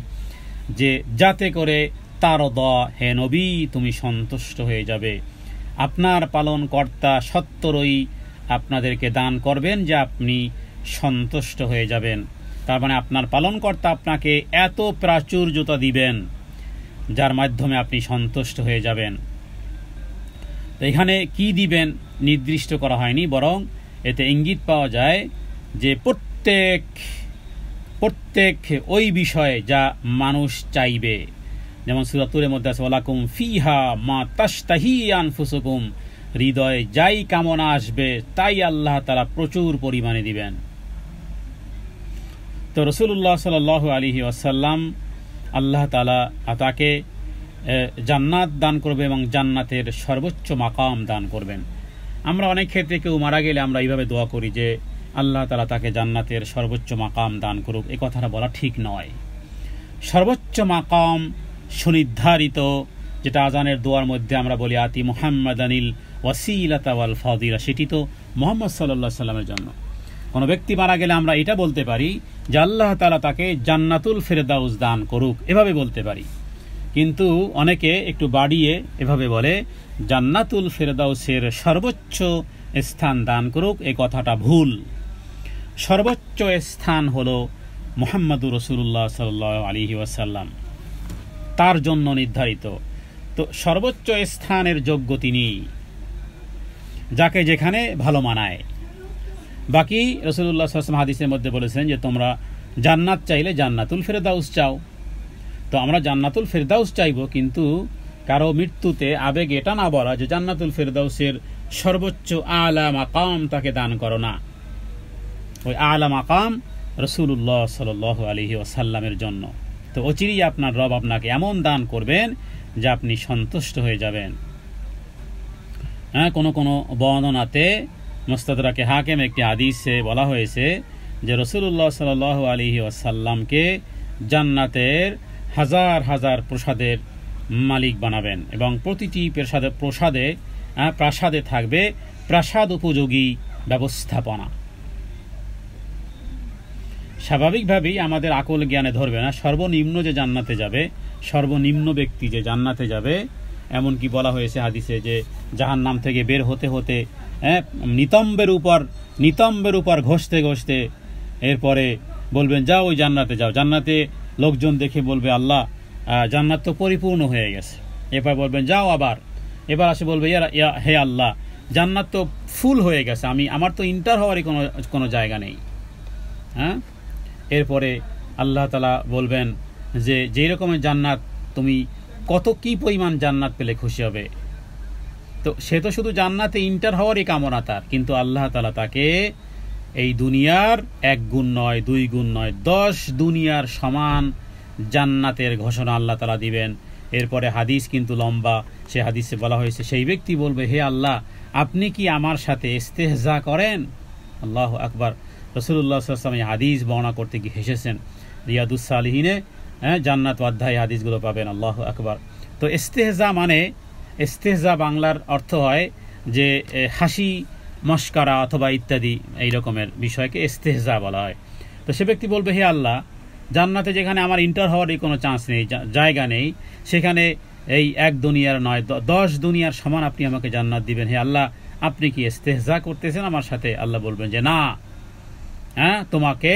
যে যাতে করে তারদা হে নবী তুমি সন্তুষ্ট হয়ে যাবে, আপনার পালন কর্তা সত্তরই আপনাদেরকে দান করবেন যে আপনি সন্তুষ্ট হয়ে যাবেন। তার মানে আপনার পালন কর্তা আপনাকে এত প্রাচুর্যতা দিবেন যার মাধ্যমে আপনি সন্তুষ্ট হয়ে যাবেন। তো এখানে কি দিবেন নির্দিষ্ট করা হয়নি, বরং এতে ইঙ্গিত পাওয়া যায় যে প্রত্যেক ওই বিষয়ে যা মানুষ চাইবে, যেমন সূরা তুরের মধ্যে আছে ওয়ালাকুম ফিহা মা তাশতাহি আনফুসুকুম, হৃদয়ে যাই কামনা আসবে তাই আল্লাহ তাআলা প্রচুর পরিমাণে দিবেন। তো রাসূলুল্লাহ সাল্লাল্লাহু আলাইহি ওয়াসাল্লাম আল্লাহ তাআলা তাকে জান্নাত দান করবে এবং জান্নাতের সর্বোচ্চ মাকাম দান করবেন। আমরা অনেক ক্ষেত্রে কেউ মারা গেলে আমরা এইভাবে দোয়া করি যে আল্লাহ তাআলা তাকে জান্নাতের সর্বোচ্চ মাকাম দান করুক, এই কথাটা বলা ঠিক নয়। সর্বোচ্চ মাকাম সুনির্ধারিত, যেটা আজানের দোয়ার মধ্যে আমরা বলি আতি মুহাম্মাদানিল ওয়াসিলাতা ওয়াল ফাদিলা, সেটি তো মুহাম্মদ সাল্লাল্লাহু আলাইহি সাল্লামের জন্য। কোনো ব্যক্তি মারা গেলে আমরা এটা বলতে পারি যে আল্লাহ তাআলা তাকে জান্নাতুল ফেরদাউস দান করুক, এভাবে বলতে পারি। কিন্তু অনেকে একটু বাড়িয়ে এভাবে বলে জান্নাতুল ফেরদাউসের সর্বোচ্চ স্থান দান করুক, এই কথাটা ভুল। সর্বোচ্চ স্থান হলো মুহাম্মাদুর রাসূলুল্লাহ সাল্লাল্লাহু আলাইহি ওয়াসাল্লাম, তার জন্য নির্ধারিত। তো সর্বোচ্চ স্থানের যোগ্য তিনি, যাকে যেখানে ভালো মানায়। বাকি রাসূলুল্লাহ সাল্লাল্লাহু আলাইহি ওয়াসাল্লাম হাদিসের মধ্যে বলেছেন যে তোমরা জান্নাত চাইলে জান্নাতুল ফেরদাউস চাও। তো আমরা জান্নাতুল ফেরদাউস চাইব, কিন্তু কারো মৃত্যুতে আবেগ এটা না বলা যে জান্নাতুল ফেরদাউসের সর্বোচ্চ আলা মাকাম তাকে দান করো না। ওই আলা মাকাম রাসূলুল্লাহ সাল্লাল্লাহু আলাইহি ওয়াসাল্লামের জন্য। তো অচিরেই আপনার রব আপনাকে এমন দান করবেন যে আপনি সন্তুষ্ট হয়ে যাবেন। কোনো কোনো বর্ণনাতে মুস্তাদরাকে হাকিম একটি হাদিসে বলা হয়েছে যে রাসূলুল্লাহ সাল্লাল্লাহু আলাইহি ওয়াসাল্লামকে জান্নাতের হাজার হাজার প্রসাদের মালিক বানাবেন এবং প্রতিটি প্রাসাদে থাকবে প্রাসাদ উপযোগী ব্যবস্থাপনা। স্বাভাবিকভাবেই আমাদের আকল জ্ঞানে ধরবে না সর্বনিম্ন যে জান্নাতে যাবে, সর্বনিম্ন ব্যক্তি যে জান্নাতে যাবে, এমনকি বলা হয়েছে হাদিসে যে জাহান্নাম থেকে বের হতে হতে নিতম্বের উপর ঘষতে ঘষতে এরপরে বলবেন যাও ওই জান্নাতে যাও। জান্নাতে লোকজন দেখে বলবে আল্লাহ জান্নাত তো পরিপূর্ণ হয়ে গেছে। এরপর বলবেন যাও আবার, এবার আসে বলবে হে আল্লাহ জান্নাত তো ফুল হয়ে গেছে, আমার তো ইন্টার হওয়ারই কোনো জায়গা নেই। এরপরে আল্লাহ তাআলা বলবেন যে যেই রকমের জান্নাত তুমি কি পরিমাণ জান্নাত পেলে খুশি হবে। তো সে তো শুধু জান্নাতে ইন্টার হওয়ারই কামনা তার, কিন্তু আল্লাহ তাআলা তাকে এই দুনিয়ার 1 গুণ নয় 2 গুণ নয় 10 দুনিয়ার সমান জান্নাতের ঘোষণা আল্লাহ তাআলা দিবেন। এরপরে হাদিস কিন্তু লম্বা, সে হাদিসে বলা হয়েছে সেই ব্যক্তি বলবে হে আল্লাহ আপনি কি আমার সাথে ইস্তেহজা করেন? আল্লাহু আকবার। রাসূলুল্লাহ সাল্লাল্লাহু আলাইহি ওয়াসাল্লাম হাদিস বর্ণনা করতে গিয়ে হেসেছেন। রিয়াদুস সালিহিনে জান্নাত অধ্যায় হাদিসগুলো পাবেন। আল্লাহু আকবার। তো ইস্তেহজা বাংলার অর্থ হয় যে হাসি মস্করা অথবা ইত্যাদি এই রকমের বিষয়কে ইস্তেহজা বলা হয়। তো সে ব্যক্তি বলবে হে আল্লাহ জান্নাতে যেখানে আমার ইন্টার হওয়ারই কোনো চান্স নেই, জায়গা নেই, সেখানে এই 1 দুনিয়ার নয় 10 দুনিয়ার সমান আপনি আমাকে জান্নাত দিবেন। হে আল্লাহ আপনি কি ইস্তেহজা করতেছেন আমার সাথে? আল্লাহ বলবেন যে না, তোমাকে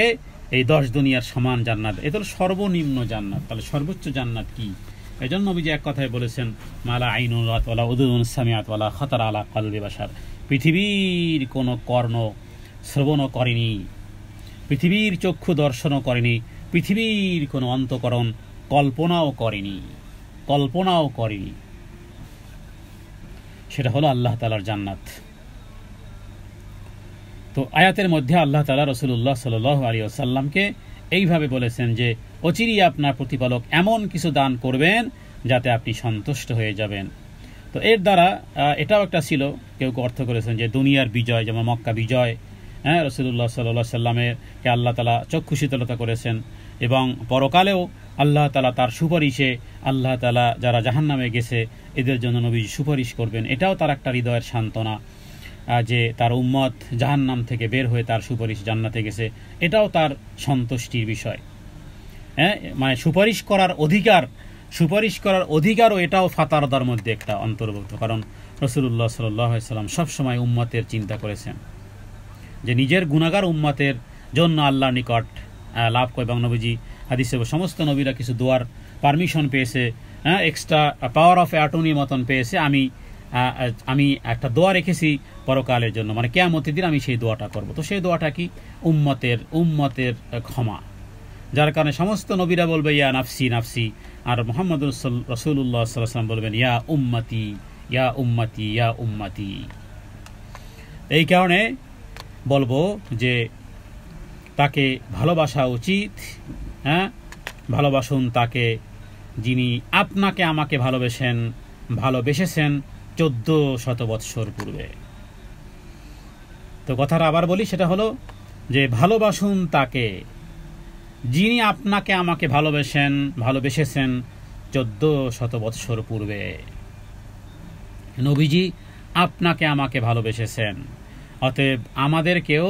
এই 10 দুনিয়ার সমান জান্নাত, এটা হলো সর্বনিম্ন জান্নাত। তাহলে সর্বোচ্চ জান্নাত কি? এজন্য নবীজি এক কথায় বলেছেন মালা আইনুন রাত ওয়ালা উযুনুন সামিআত ওয়ালা খাতারা আলা কলবি বাশার। পৃথিবীর কোনো কর্ণ শ্রবণও করেনি, পৃথিবীর চক্ষু দর্শনও করেনি, পৃথিবীর কোনো অন্তঃকরণ কল্পনাও করেনি। সেটা হলো আল্লাহ তাআলার জান্নাত। তো আয়াতের মধ্যে আল্লাহ তাআলা রাসূলুল্লাহ সাল্লাল্লাহু আলাইহি ওয়াসাল্লামকে এইভাবে বলেছেন যে অচিরেই আপনার প্রতিপালক এমন কিছু দান করবেন যাতে আপনি সন্তুষ্ট হয়ে যাবেন। তো এর দ্বারা এটাও একটা ছিল, কেউ অর্থ করেছেন যে দুনিয়ার বিজয়, যেমন মক্কা বিজয়, রাসূলুল্লাহ সাল্লাল্লাহু আলাইহি ওয়াসাল্লামকে আল্লাহ তাআলা চক্ষু শীতলতা করেছেন এবং পরকালেও আল্লাহ তাআলা তার সুপারিশে আল্লাহ তাআলা যারা জাহান্নামে গেছে এদের জন্য নবী সুপারিশ করবেন। এটাও তার একটা হৃদয়ের সান্ত্বনা যে তার উম্মত জাহান্নাম থেকে বের হয়ে তার সুপারিশ জান্নাতে গেছে, এটাও তার সন্তুষ্টির বিষয়। মানে সুপারিশ করার অধিকারও এটাও ফাতারদার মধ্যে একটা অন্তর্ভুক্ত। কারণ রাসূলুল্লাহ সাল্লাল্লাহু আলাইহি ওয়াসাল্লাম সবসময় উম্মতের চিন্তা করেছেন যে নিজের গুনাহগার উম্মতের জন্য আল্লাহর নিকট লাভ করে। এবং নবীজি হাদিসে সমস্ত নবীরা কিছু দোয়ার পারমিশন পেয়েছে, এক্সট্রা পাওয়ার অফ অ্যাটর্নি মতন পেয়েছে। আমি একটা দোয়া রেখেছি পরকালের জন্য, মানে কিয়ামতের দিন আমি সেই দোয়াটা করব। তো সেই দোয়াটা কি? উম্মতের ক্ষমা। যার কারণে সমস্ত নবীরা বলবে ইয়া নাফসি নাফসি, আর মুহাম্মদ রাসূলুল্লাহ সাল্লাল্লাহু আলাইহি ওয়াসাল্লাম বলবেন ইয়া উম্মতি ইয়া উম্মতি ইয়া উম্মতি। এই কারণে বলবো যে তাকে ভালোবাসা উচিত। হ্যাঁ, ভালোবাসুন তাকে যিনি আপনাকে আমাকে ভালোবেসেছেন 1400 বৎসর পূর্বে। তো কথাটা আবার বলি, সেটা হলো যে ভালোবাসুন তাকে যিনি আপনাকে আমাকে ভালোবেসেছেন 1400 বৎসর পূর্বে। নবীজি আপনাকে আমাকে ভালোবেসেছেন, অতএব আমাদেরকেও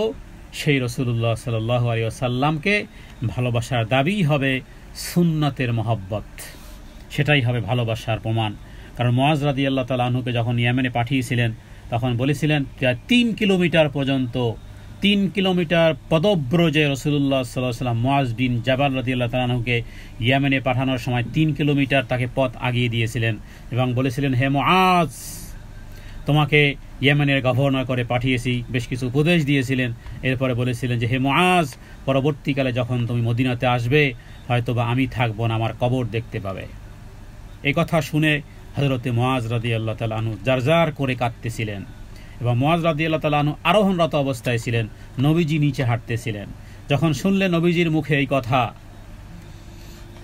সেই রাসূলুল্লাহ সাল্লাল্লাহু আলাইহি ওয়াসাল্লামকে ভালোবাসার দাবি হবে সুন্নতের মহব্বত, সেটাই হবে ভালোবাসার প্রমাণ। কারণ মুআজ রাদিয়াল্লাহু তাআলা আনহুকে যখন ইয়েমেনে পাঠিয়েছিলেন তখন বলেছিলেন 3 কিলোমিটার পর্যন্ত, 3 কিলোমিটার পদব্রজে রাসূলুল্লাহ সাল্লাল্লাহু আলাইহি ওয়াসাল্লাম মুআজ বিন জাবাল রাদিয়াল্লাহু তাআলা আনহুকে ইয়েমেনে পাঠানোর সময় 3 কিলোমিটার তাকে পথ আগিয়ে দিয়েছিলেন এবং বলেছিলেন, হে মুআজ, তোমাকে ইয়েমেনের গভর্নর করে পাঠিয়েছি, বেশ কিছু উপদেশ দিয়েছিলেন। এরপরে বলেছিলেন যে হে মুআজ, পরবর্তীকালে যখন তুমি মদিনাতে আসবে হয়তোবা আমি থাকবো না, আমার কবর দেখতে পাবে। এই কথা শুনে হযরতে মুআজ রাদিয়াল্লাহু তাআলা আনহু জারজার করে কাঁদতেছিলেন এবং মুআজ রাদিয়াল্লাহু তাআলা আনহু আরোহণরত অবস্থায় ছিলেন, নবীজি নিচে হাঁটতেছিলেন। যখন শুনলেন নবীজির মুখে এই কথা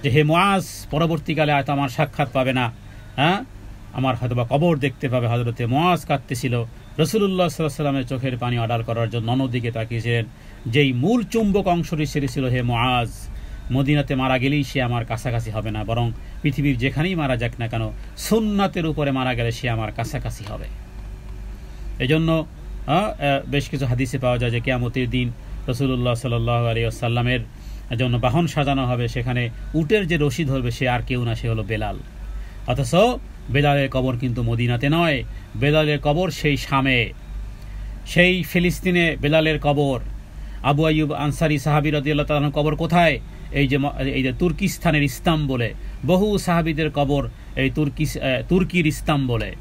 যে হে মুআজ, পরবর্তীকালে হয়তো আমার সাক্ষাৎ পাবে না, হ্যাঁ, আমার হয়তোবা কবর দেখতে পাবে, হযরতে মুআজ কাঁদতেছিল। রাসূলুল্লাহ সাল্লাল্লাহু আলাইহি ওয়াসাল্লামের চোখের পানি অর্ডার করার জন্য অন্যদিকে তাকিয়েছিলেন। যেই মূল চুম্বক অংশটি ছিল হে মুআজ, মদিনাতে মারা গেলেই সে আমার কাছাকাছি হবে না, বরং পৃথিবীর যেখানেই মারা যাক না কেন সুন্নাতের উপরে মারা গেলে সে আমার কাছাকাছি হবে। এই জন্য বেশ কিছু হাদিসে পাওয়া যায় যে কিয়ামতের দিন রাসূলুল্লাহ সাল্লাল্লাহু আলাইহি ওয়াসাল্লামের জন্য বাহন সাজানো হবে, সেখানে উটের যে রশি ধরবে সে আর কেউ না, সে হলো বেলাল। অথচ বেলালের কবর কিন্তু মদিনাতে নয়, বেলালের কবর সেই শামে, সেই ফিলিস্তিনে বেলালের কবর। আবু আইয়ুব আনসারী সাহাবী রাদিয়াল্লাহু তাআলার কবর কোথায়? এই যে তুর্কিস্তানের ইস্তাম্বুলে বহু সাহাবীদের কবর, এই তুর্কির ইস্তাম্বুলে।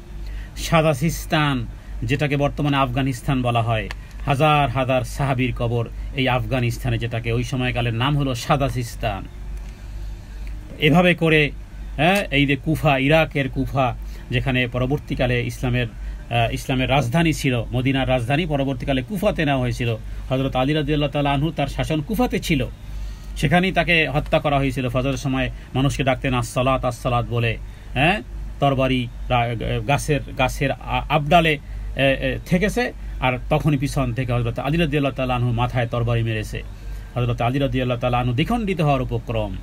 সাদাসিস্তান, যেটাকে বর্তমানে আফগানিস্তান বলা হয়, হাজার হাজার সাহাবীর কবর এই আফগানিস্তানে, যেটাকে ওই সময়কালের নাম হলো সাদাসিস্তান। এভাবে করে এই যে কুফা, ইরাকের কুফা, যেখানে পরবর্তীকালে ইসলামের রাজধানী ছিল, মদিনার রাজধানী পরবর্তীকালে কুফাতে নেওয়া হয়েছিল। হযরত আলী রাদিয়াল্লাহু তাআলা আনহু তার শাসন কুফাতে ছিল, সেখানেই তাকে হত্যা করা হয়েছিল। ফজরের সময় মানুষকে ডাকতেন আসসালাত আসসালাত বলে, তরবারি গাছের আবডালে থেকেছে, আর তখনই পিছন থেকে হযরত আলী রাদিয়াল্লাহু তাআলা আনহু মাথায় তরবারি মেরেছে। হযরত আলী রাদিয়াল্লাহু তাআলা আনহু দ্বিখণ্ডিত হওয়ার উপক্রম।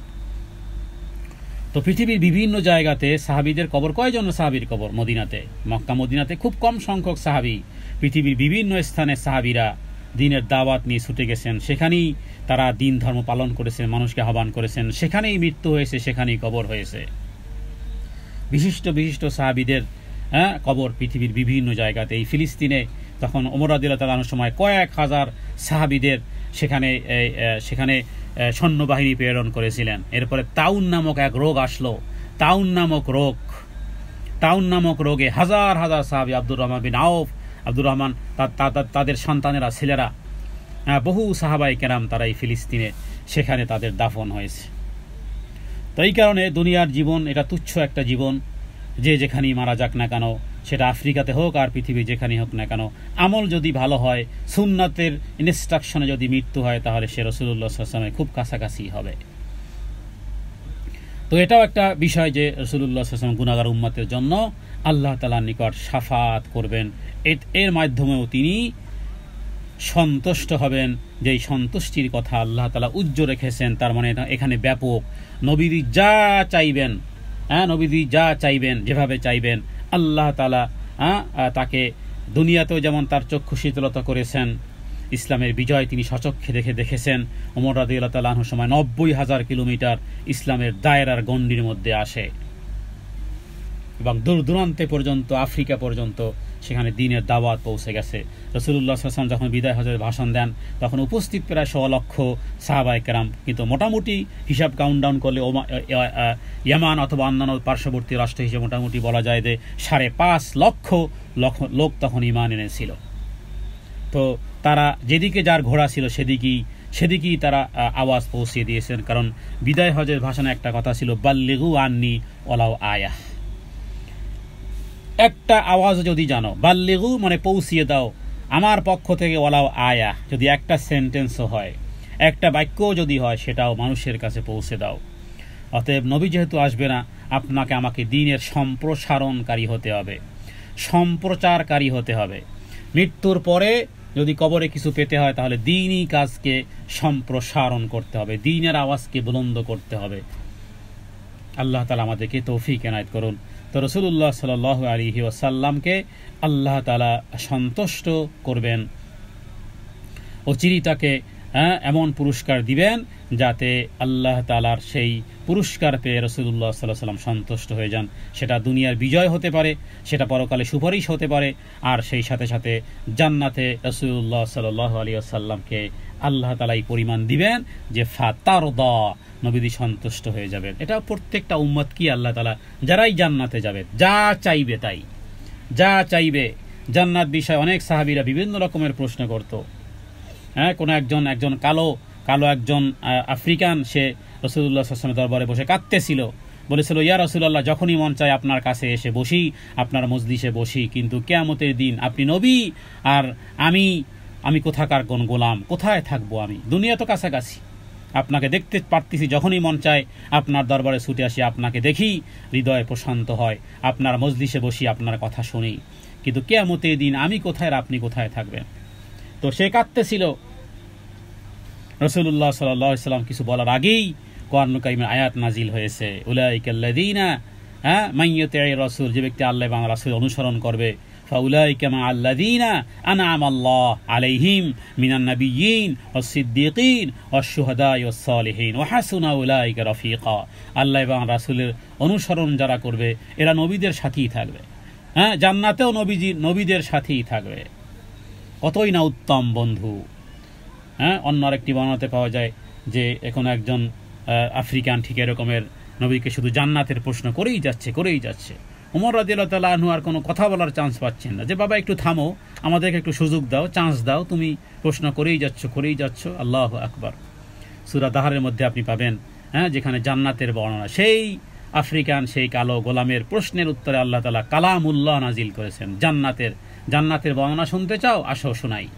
তো পৃথিবীর বিভিন্ন জায়গাতে সাহাবীদের কবর, কয়জন সাহাবীর কবর? মদিনাতে, মক্কা মদিনাতে খুব কম সংখ্যক সাহাবী। পৃথিবীর বিভিন্ন স্থানে সাহাবীরা দিনের দাওয়াত নিয়ে ছুটে গেছেন, সেখানেই তারা দিন ধর্ম পালন করেছেন, মানুষকে আহ্বান করেছেন, সেখানেই মৃত্যু হয়েছে, সেখানেই কবর হয়েছে। বিশিষ্ট বিশিষ্ট সাহাবীদের কবর পৃথিবীর বিভিন্ন জায়গাতে। এই ফিলিস্তিনে তখন ওমর রাদিয়াল্লাহু তাআলা আনহুর সময় কয়েক হাজার সাহাবীদের সেখানে সৈন্যবাহিনী প্রেরণ করেছিলেন। এরপরে তাউন নামক এক রোগ আসলো, তাউন নামক রোগে হাজার হাজার সাহাবী, আব্দুর রহমান বিন আউফ, আব্দুর রহমান, তাদের সন্তানেরা, ছেলেরা, বহু সাহাবায়ে কেরাম তারা এই ফিলিস্তিনে সেখানে তাদের দাফন হয়েছে। তো এই কারণে দুনিয়ার জীবন এটা তুচ্ছ একটা জীবন, যে যেখানেই মারা যাক না কেন, সেটা আফ্রিকাতে হোক আর পৃথিবী যেখানেই হোক না কেন, আমল যদি ভালো হয়, সুন্নাতের ইনস্ট্রাকশনে যদি মৃত্যু হয়, তাহলে সে রাসূলুল্লাহ সাল্লাল্লাহু আলাইহি ওয়াসাল্লামের খুব কাছাকাছি হবে। তো এটাও একটা বিষয় যে রাসূলুল্লাহ সাল্লাল্লাহু আলাইহি ওয়াসাল্লাম গুনাহগার উম্মতের জন্য আল্লাহ তাআলার নিকট শাফাত করবেন, এর মাধ্যমেও তিনি সন্তুষ্ট হবেন। যেই সন্তুষ্টির কথা আল্লাহ তাআলা উজ্জ্বল রেখেছেন, তার মানে এখানে ব্যাপক। নবীজি যা চাইবেন, যেভাবে চাইবেন আল্লাহ তাআলা তাকে দুনিয়াতেও যেমন তার চক্ষু শীতলতা করেছেন, ইসলামের বিজয় তিনি স্বচক্ষে দেখেছেন। ওমর রাদিয়াল্লাহু তাআলা আনহুর সময় 90,000 কিলোমিটার ইসলামের দায়রার গণ্ডির মধ্যে আসে এবং দূর দূরান্তে পর্যন্ত, আফ্রিকা পর্যন্ত সেখানে দ্বীনের দাওয়াত পৌঁছে গেছে। রাসূলুল্লাহ সাল্লাল্লাহু আলাইহি ওয়াসাল্লাম যখন বিদায় হজের ভাষণ দেন, তখন উপস্থিত প্রায় 100 লক্ষ সাহাবায়ে কেরাম, কিন্তু মোটামুটি হিসাব কাউন্টডাউন করলে ইয়ামান অথবা অন্যান্য পার্শ্ববর্তী রাষ্ট্র হিসেবে মোটামুটি বলা যায় যে 5.5 লক্ষ লোক তখন ঈমান এনেছিল। তো তারা যেদিকে যার ঘোড়া ছিল সেদিকেই তারা আওয়াজ পৌঁছে দিয়েছেন। কারণ বিদায় হজের ভাষণে একটা কথা ছিল, বাল্লিগু আন্নি ওয়ালাউ আয়াহ, একটা আওয়াজ যদি জানো, বাল্লিগু মানে পৌঁছিয়ে দাও আমার পক্ষ থেকে, ওয়ালাউ আয়াহ যদি একটা সেন্টেন্সও হয়, একটা বাক্যও যদি হয় সেটাও মানুষের কাছে পৌঁছে দাও। অতএব নবী যেহেতু আসবে না, আপনাকে আমাকে দ্বীনের সম্প্রসারণকারী হতে হবে, সম্প্রচারকারী হতে হবে। মৃত্যুর পরে যদি কবরে কিছু পেতে হয় তাহলে দ্বীনি কাজকে সম্প্রসারণ করতে হবে, দ্বীনের আওয়াজকে বুলন্দ করতে হবে। আল্লাহ তাআলা আমাদেরকে তৌফিক এনায়েত করুন। তো রাসূলুল্লাহ সাল্লাল্লাহু আলাইহি ওয়াসাল্লামকে আল্লাহ তাআলা সন্তুষ্ট করবেন, অচিরেই তাকে এমন পুরস্কার দিবেন যাতে আল্লাহ তাআলার সেই পুরস্কার পেয়ে রাসূলুল্লাহ সাল্লাল্লাহু আলাইহি ওয়াসাল্লাম সন্তুষ্ট হয়ে যান। সেটা দুনিয়ার বিজয় হতে পারে, সেটা পরকালে সুপারিশ হতে পারে, আর সেই সাথে সাথে জান্নাতে রাসূলুল্লাহ সাল্লাল্লাহু আলাইহি ওয়াসাল্লামকে আল্লাহ তাআলা এই পরিমাণ দিবেন যে ফাতারদা, নবীজি সন্তুষ্ট হয়ে যাবেন। এটা প্রত্যেকটা উম্মত কি আল্লাহ তাআলা যারাই জান্নাতে যাবে যা চাইবে তাই, যা চাইবে। জান্নাত বিষয়ে অনেক সাহাবীরা বিভিন্ন রকমের প্রশ্ন করত। কোনো একজন কালো একজন আফ্রিকান, সে রাসূলুল্লাহ সাল্লাল্লাহু আলাইহি ওয়াসাল্লামের দরবারে বসে কাঁদতেছিল, বলেছিল, ইয়া রাসূলুল্লাহ, যখনই মন চায় আপনার কাছে এসে বসি, আপনার মজলিসে বসি, কিন্তু কিয়ামতের দিন আপনি নবী আর আমি কোথাকার কোন গোলাম, কোথায় থাকবো আমি? দুনিয়া তো কাছাকাছি, আপনাকে দেখতে পারতেছি, যখনই মন চায় আপনার দরবারে ছুটে আসি, আপনাকে দেখি, হৃদয় প্রশান্ত হয়, আপনার মজলিসে বসি, আপনার কথা শুনি, কিন্তু কিয়ামতের দিন আমি কোথায় আর আপনি কোথায় থাকবেন? তো সে কাঁদতেছিল। রাসূলুল্লাহ সাল্লাল্লাহু আলাইহি ওয়াসাল্লাম কিছু বলার আগেই কোরআনুল কারীমের আয়াত নাজিল হয়েছে, উলাইকাল্লাযীনা মান ইউতি'ir রাসূল, যে ব্যক্তি আল্লাহ এবং রাসূল অনুসরণ করবে, ফাউলাইকা মা'আল্লাযীনা আন'আমাল্লাহু আলাইহিম মিনান নাবিয়্যিন ওয়াস-সিদ্দীকিন ওয়াশ-শুহাদা'i ওয়াস-সালিহিন ওয়া হাসুনা উলাইকা রাফীকা। আল্লাহ এবং রাসূলের অনুসরণ যারা করবে এরা নবীদের সাথেই থাকবে, জান্নাতেও নবীদের সাথেই থাকবে। কতই না উত্তম বন্ধু। অন্য আরেকটি বর্ণনাতে পাওয়া যায় যে এখন একজন আফ্রিকান ঠিক এরকমের নবীকে শুধু জান্নাতের প্রশ্ন করেই যাচ্ছে। ওমর রাদিয়াল্লাহু তাআলা আনহু আর কোনো কথা বলার চান্স পাচ্ছেন না, যে বাবা একটু থামো, আমাদেরকে একটু সুযোগ দাও, চান্স দাও, তুমি প্রশ্ন করেই যাচ্ছ। আল্লাহু আকবার। সূরা দাহারের মধ্যে আপনি পাবেন যেখানে জান্নাতের বর্ণনা, সেই আফ্রিকান সেই কালো গোলামের প্রশ্নের উত্তরে আল্লাহ তাআলা কালামুল্লাহ নাজিল করেছেন। জান্নাতের বর্ণনা শুনতে চাও? আসো শোনাই।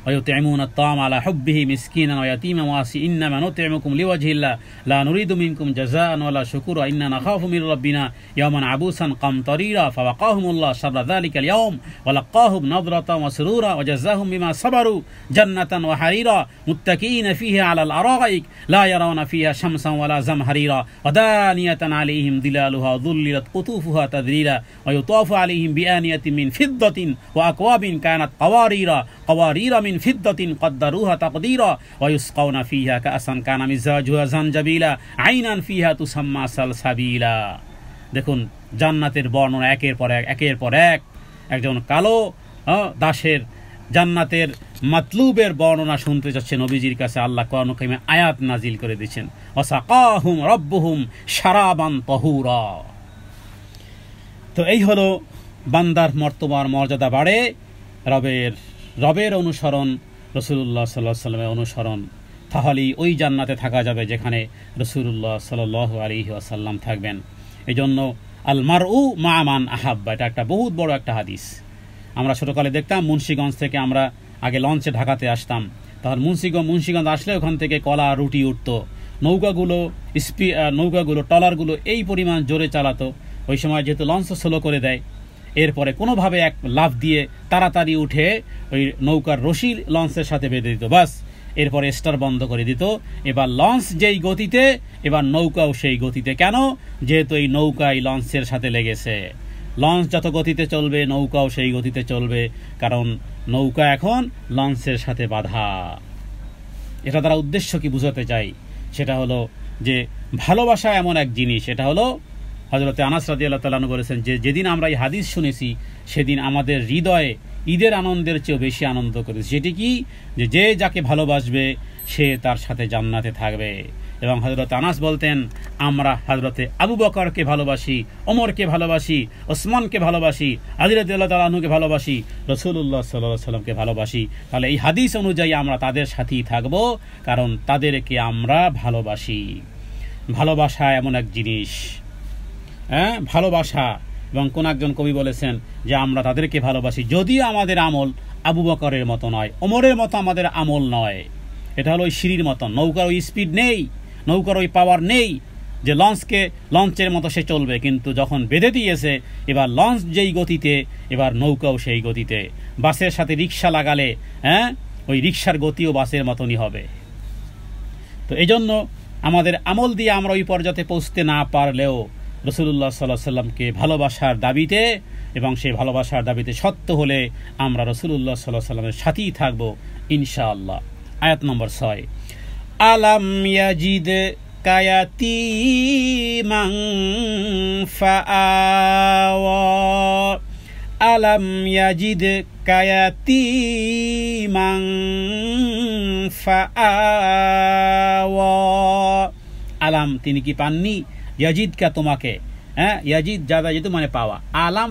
ويطعمون الطعام على حبه مسكينا ويتيما واسيرا إنما نطعمكم لوجه الله لا نريد منكم جزاء ولا شكورا إنا نخاف من ربنا يوما عبوسا قمطريرا فوقاهم الله شر ذلك اليوم ولقاهم نضرة وسرورا وجزاهم بما صبروا جنة وحريرا متكئين فيها على الأرائك لا يرون فيها شمسا ولا زمهريرا ودانية عليهم ظلالها ظللت قطوفها تذليلا ويطاف عليهم بآنية من فضة وأكواب كانت قوارير من فضة قدروها تقديرا ويسقون فيها كأسا كان مزاجها زنجبيلا عينا فيها تسمى سلسبيلا। দেখুন জান্নাতের বর্ণনা একের পর এক। একজন কালো দাসের জান্নাতের মাতলুবের বর্ণনা শুনতে যাচ্ছে নবীজির কাছে, আল্লাহ কোরআনুল কারীমে আয়াত নাজিল করে দিয়েছেন, ওয়াসাকাহুম রাব্বুহুম শারাবান তাহুরা। তো এই হলো বান্দার মর্যাদা বাড়ে রবের অনুসরণ, রাসূলুল্লাহ সাল্লাল্লাহু আলাইহি ওয়াসাল্লামের অনুসরণ, তাহলেই ওই জান্নাতে থাকা যাবে যেখানে রাসূলুল্লাহ সাল্লাল্লাহু আলাইহি ওয়াসাল্লাম থাকবেন। এই জন্য আল মারউ মা মান আহাব্বা, এটা একটা বহুত বড় একটা হাদিস। আমরা ছোটকালে দেখতাম মুন্সিগঞ্জ থেকে আমরা আগে লঞ্চে ঢাকাতে আসতাম, তখন মুন্সিগঞ্জ আসলে ওখান থেকে কলা রুটি উঠত, নৌকাগুলো ট্রলারগুলো এই পরিমাণ জোরে চালাতো। ওই সময় যেহেতু লঞ্চ স্লো করে দেয়, এরপরে কোনোভাবে এক লাফ দিয়ে তাড়াতাড়ি উঠে ওই নৌকার রশি লঞ্চের সাথে বেঁধে দিত, বাস এরপরে স্টার বন্ধ করে দিত। এবার লঞ্চ যেই গতিতে, এবার নৌকাও সেই গতিতে। কেন? যেহেতু এই নৌকাই লঞ্চের সাথে লেগেছে, লঞ্চ যত গতিতে চলবে নৌকাও সেই গতিতে চলবে, কারণ নৌকা এখন লঞ্চের সাথে বাঁধা। এটা দ্বারা উদ্দেশ্য কি বুঝাতে চাই, সেটা হলো যে ভালোবাসা এমন এক জিনিস, এটা হলো হযরতে আনাস রাদিয়াল্লাহু তাআলা আনহু বলেছেন যে যেদিন আমরা এই হাদিস শুনেছি সেদিন আমাদের হৃদয়ে ঈদের আনন্দের চেয়েও বেশি আনন্দ করেছে। সেটি কি? যে যাকে ভালোবাসবে সে তার সাথে জান্নাতে থাকবে। এবং হযরত আনাস বলতেন, আমরা হযরতে আবু বকরকে ভালোবাসি, ওমরকে ভালোবাসি, ওসমানকে ভালোবাসি, আলী রাদিয়াল্লাহু তাআলা আনহুকে ভালোবাসি, রাসূলুল্লাহ সাল্লাল্লাহু আলাইহি ওয়াসাল্লামকে ভালোবাসি। তাহলে এই হাদিস অনুযায়ী আমরা তাদের সাথেই থাকব, কারণ তাদেরকে আমরা ভালোবাসি। ভালোবাসা এমন এক জিনিস, ভালোবাসা। এবং কোন একজন কবি বলেছেন যে আমরা তাদেরকে ভালোবাসি যদিও আমাদের আমল আবু বকরের মতো নয়, ওমরের মতো আমাদের আমল নয়। এটা হলো ওই সিঁড়ির মতন, নৌকার ওই স্পিড নেই, নৌকার ওই পাওয়ার নেই যে লঞ্চের মতো সে চলবে, কিন্তু যখন বেঁধে দিয়েছে এবার লঞ্চ যেই গতিতে এবার নৌকাও সেই গতিতে। বাসের সাথে রিক্সা লাগালে ওই রিক্সার গতিও বাসের মতনই হবে। তো এই জন্য আমাদের আমল দিয়ে আমরা ওই পর্যায়ে পৌঁছতে না পারলেও রাসূলুল্লাহ সাল্লাল্লাহু আলাইহি ওয়াসাল্লামকে ভালোবাসার দাবিতে এবং সেই ভালোবাসার দাবিতে সত্য হলে আমরা রাসূলুল্লাহ সাল্লাল্লাহু আলাইহি ওয়াসাল্লামের সাথেই থাকব ইনশাআল্লাহ। আয়াত নম্বর 6, আলাম ইয়াজিদ কায়াতিমান ফাআওয়া, আলাম ইয়াজিদ কায়াতিমান ফাআওয়া। আলাম তিনি কি পাননি, ইয়াজিদকা তোমাকে, ইয়াজিদ যাদা যেহেতু মানে পাওয়া, আলাম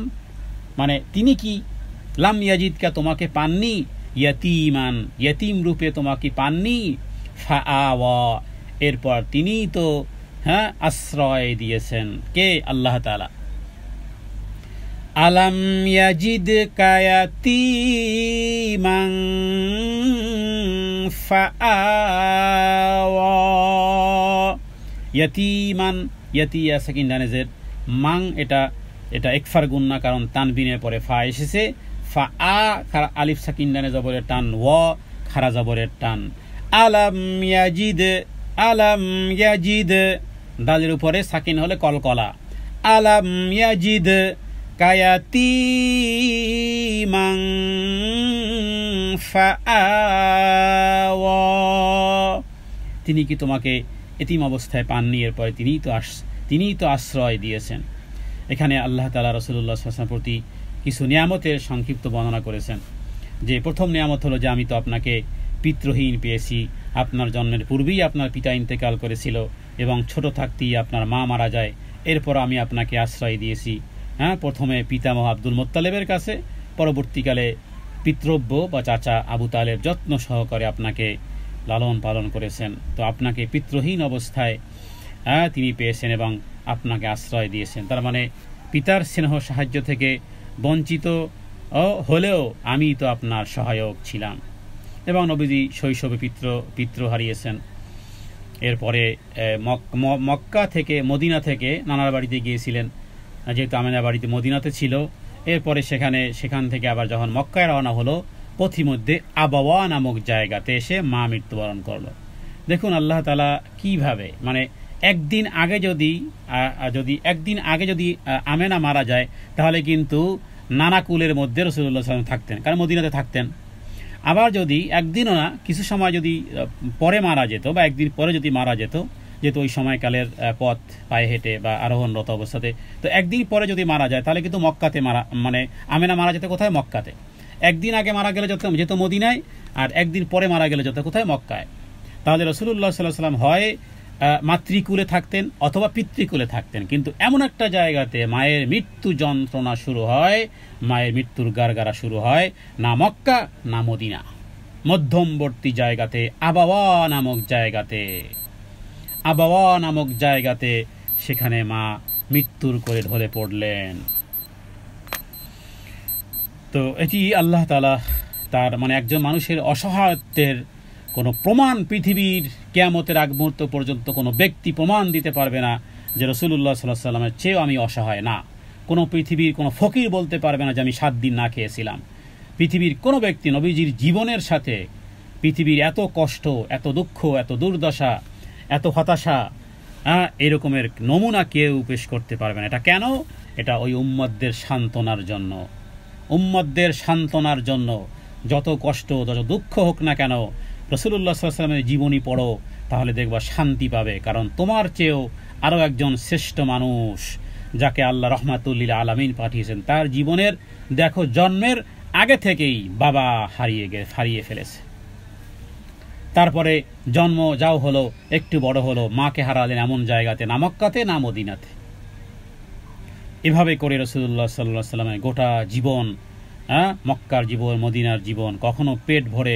মানে তিনি কি, লাম ইয়াজিদকা তোমাকে পাননি, ইয়াতিমান ইয়াতিম রূপে তোমাকে পাননি, ফাআওয়া এরপর তিনি তো আশ্রয় দিয়েছেন, কে? আল্লাহ তাআলা। আলাম ইয়াজিদকা ইয়াতিমান ফাআওয়া, ইয়াতিমান ইয়াতিয়া সাকিন ডানেজের মাং, এটা একফার গুন্না, কারণ তানবিনের পরে ফা এসেছে। ফা আ আলিফ সাকিন ডানে জবরের টান, ওয়া খারা জবরের টান। আলাম ইয়াজিদ দালের উপরে সাকিন হলে কলকলা। আলাম ইয়াজিদ কায়াতিমান ফাআওয়া, তিনি কি তোমাকে এতিম অবস্থায় পাননি, এরপরে তিনিই তো আশ্রয় দিয়েছেন। এখানে আল্লাহ তাআলা রাসূলুল্লাহ সাল্লাল্লাহু আলাইহি ওয়াসাল্লামের প্রতি কিছু নিয়ামতের সংক্ষিপ্ত বর্ণনা করেছেন। যে প্রথম নিয়ামত হলো যে আমি তো আপনাকে পিতৃহীন পেয়েছি, আপনার জন্মের পূর্বেই আপনার পিতা ইন্তেকাল করেছিল এবং ছোট থাকতেই আপনার মা মারা যায়, এরপর আমি আপনাকে আশ্রয় দিয়েছি। প্রথমে পিতামহ আব্দুল মুত্তালিবের কাছে, পরবর্তীকালে পিতৃব্য বা চাচা আবু তালেব যত্ন সহকারে আপনাকে লালন পালন করেছেন। তো আপনাকে পিতৃহীন অবস্থায় তিনি পেয়েছেন এবং আপনাকে আশ্রয় দিয়েছেন। তার মানে পিতার স্নেহ সাহায্য থেকে বঞ্চিত হলেও আমি তো আপনার সহায়ক ছিলাম। এবং নবীজি শৈশবে পিতৃ হারিয়েছেন। এরপরে মক্কা থেকে মদিনা থেকে নানার বাড়িতে গিয়েছিলেন, যেহেতু আমেনার বাড়িতে মদিনাতে ছিল। এরপরে সেখান থেকে আবার যখন মক্কায় রওনা হলো, পথিমধ্যে আবাওয়া নামক জায়গাতে এসে মা মৃত্যুবরণ করলো। দেখুন আল্লাহ তাআলা কিভাবে, মানে একদিন আগে যদি আমেনা মারা যায় তাহলে কিন্তু নানা কুলের মধ্যে রাসূলুল্লাহ সাল্লাল্লাহু আলাইহি ওয়াসাল্লাম থাকতেন, কারণ মদিনাতে থাকতেন। আবার যদি একদিনও না, কিছু সময় যদি পরে মারা যেত বা একদিন পরে যদি মারা যেত, যেহেতু ওই সময়কালের পথ পায়ে হেঁটে বা আরোহণরত অবস্থাতে, তো একদিন পরে যদি মারা যায় তাহলে কিন্তু মক্কাতে মানে আমেনা মারা যেত কোথায়? মক্কাতে। একদিন আগে মারা গেলে যেত মদিনায়, আর একদিন পরে মারা গেলে যেত কোথায়? মক্কায়। তাহলে রাসূলুল্লাহ সাল্লাল্লাহু আলাইহি ওয়াসাল্লাম হয় মাতৃকুলে থাকতেন অথবা পিতৃকুলে থাকতেন, কিন্তু এমন একটা জায়গাতে মায়ের মৃত্যু যন্ত্রণা শুরু হয়, মায়ের মৃত্যুর গারগারা শুরু হয়, না মক্কা না মদিনা, মধ্যমবর্তী জায়গাতে আবাওয়া নামক জায়গাতে সেখানে মা মৃত্যুর করে ঢলে পড়লেন। তো এটি আল্লাহ তাআলা তার মানে একজন মানুষের অসহায়ত্বের কোনো প্রমাণ পৃথিবীর কিয়ামতের আগ মুহূর্ত পর্যন্ত কোনো ব্যক্তি প্রমাণ দিতে পারবে না যে রাসূলুল্লাহ সাল্লাল্লাহু আলাইহি ওয়াসাল্লামের চেয়েও আমি অসহায় না। কোনো পৃথিবীর কোনো ফকির বলতে পারবে না যে আমি 7 দিন না খেয়েছিলাম। পৃথিবীর কোনো ব্যক্তি নবীজির জীবনের সাথে পৃথিবীর এত কষ্ট, এত দুঃখ, এত দুর্দশা, এত হতাশা, এরকমের নমুনা কেউ পেশ করতে পারবে না। এটা কেন? এটা ওই উম্মতদের সান্ত্বনার জন্য। যত কষ্ট, যত দুঃখ হোক না কেন, রাসূলুল্লাহ সাল্লাল্লাহু আলাইহি ওয়াসাল্লামের জীবনী পড়ো, তাহলে দেখবা শান্তি পাবে। কারণ তোমার চেয়েও আরও একজন শ্রেষ্ঠ মানুষ, যাকে আল্লাহ রাহমাতুল লিল আলামিন পাঠিয়েছেন, তার জীবনের দেখো জন্মের আগে থেকেই বাবা হারিয়ে ফেলেছে। তারপরে জন্ম যাও হলো, একটু বড় হলো, মাকে হারালেন এমন জায়গাতে, না মক্কাতে না মদিনাতে। এভাবে করে রাসূলুল্লাহ সাল্লাল্লাহু আলাইহি ওয়াসাল্লামের গোটা জীবন, মক্কার জীবন, মদিনার জীবন, কখনো পেট ভরে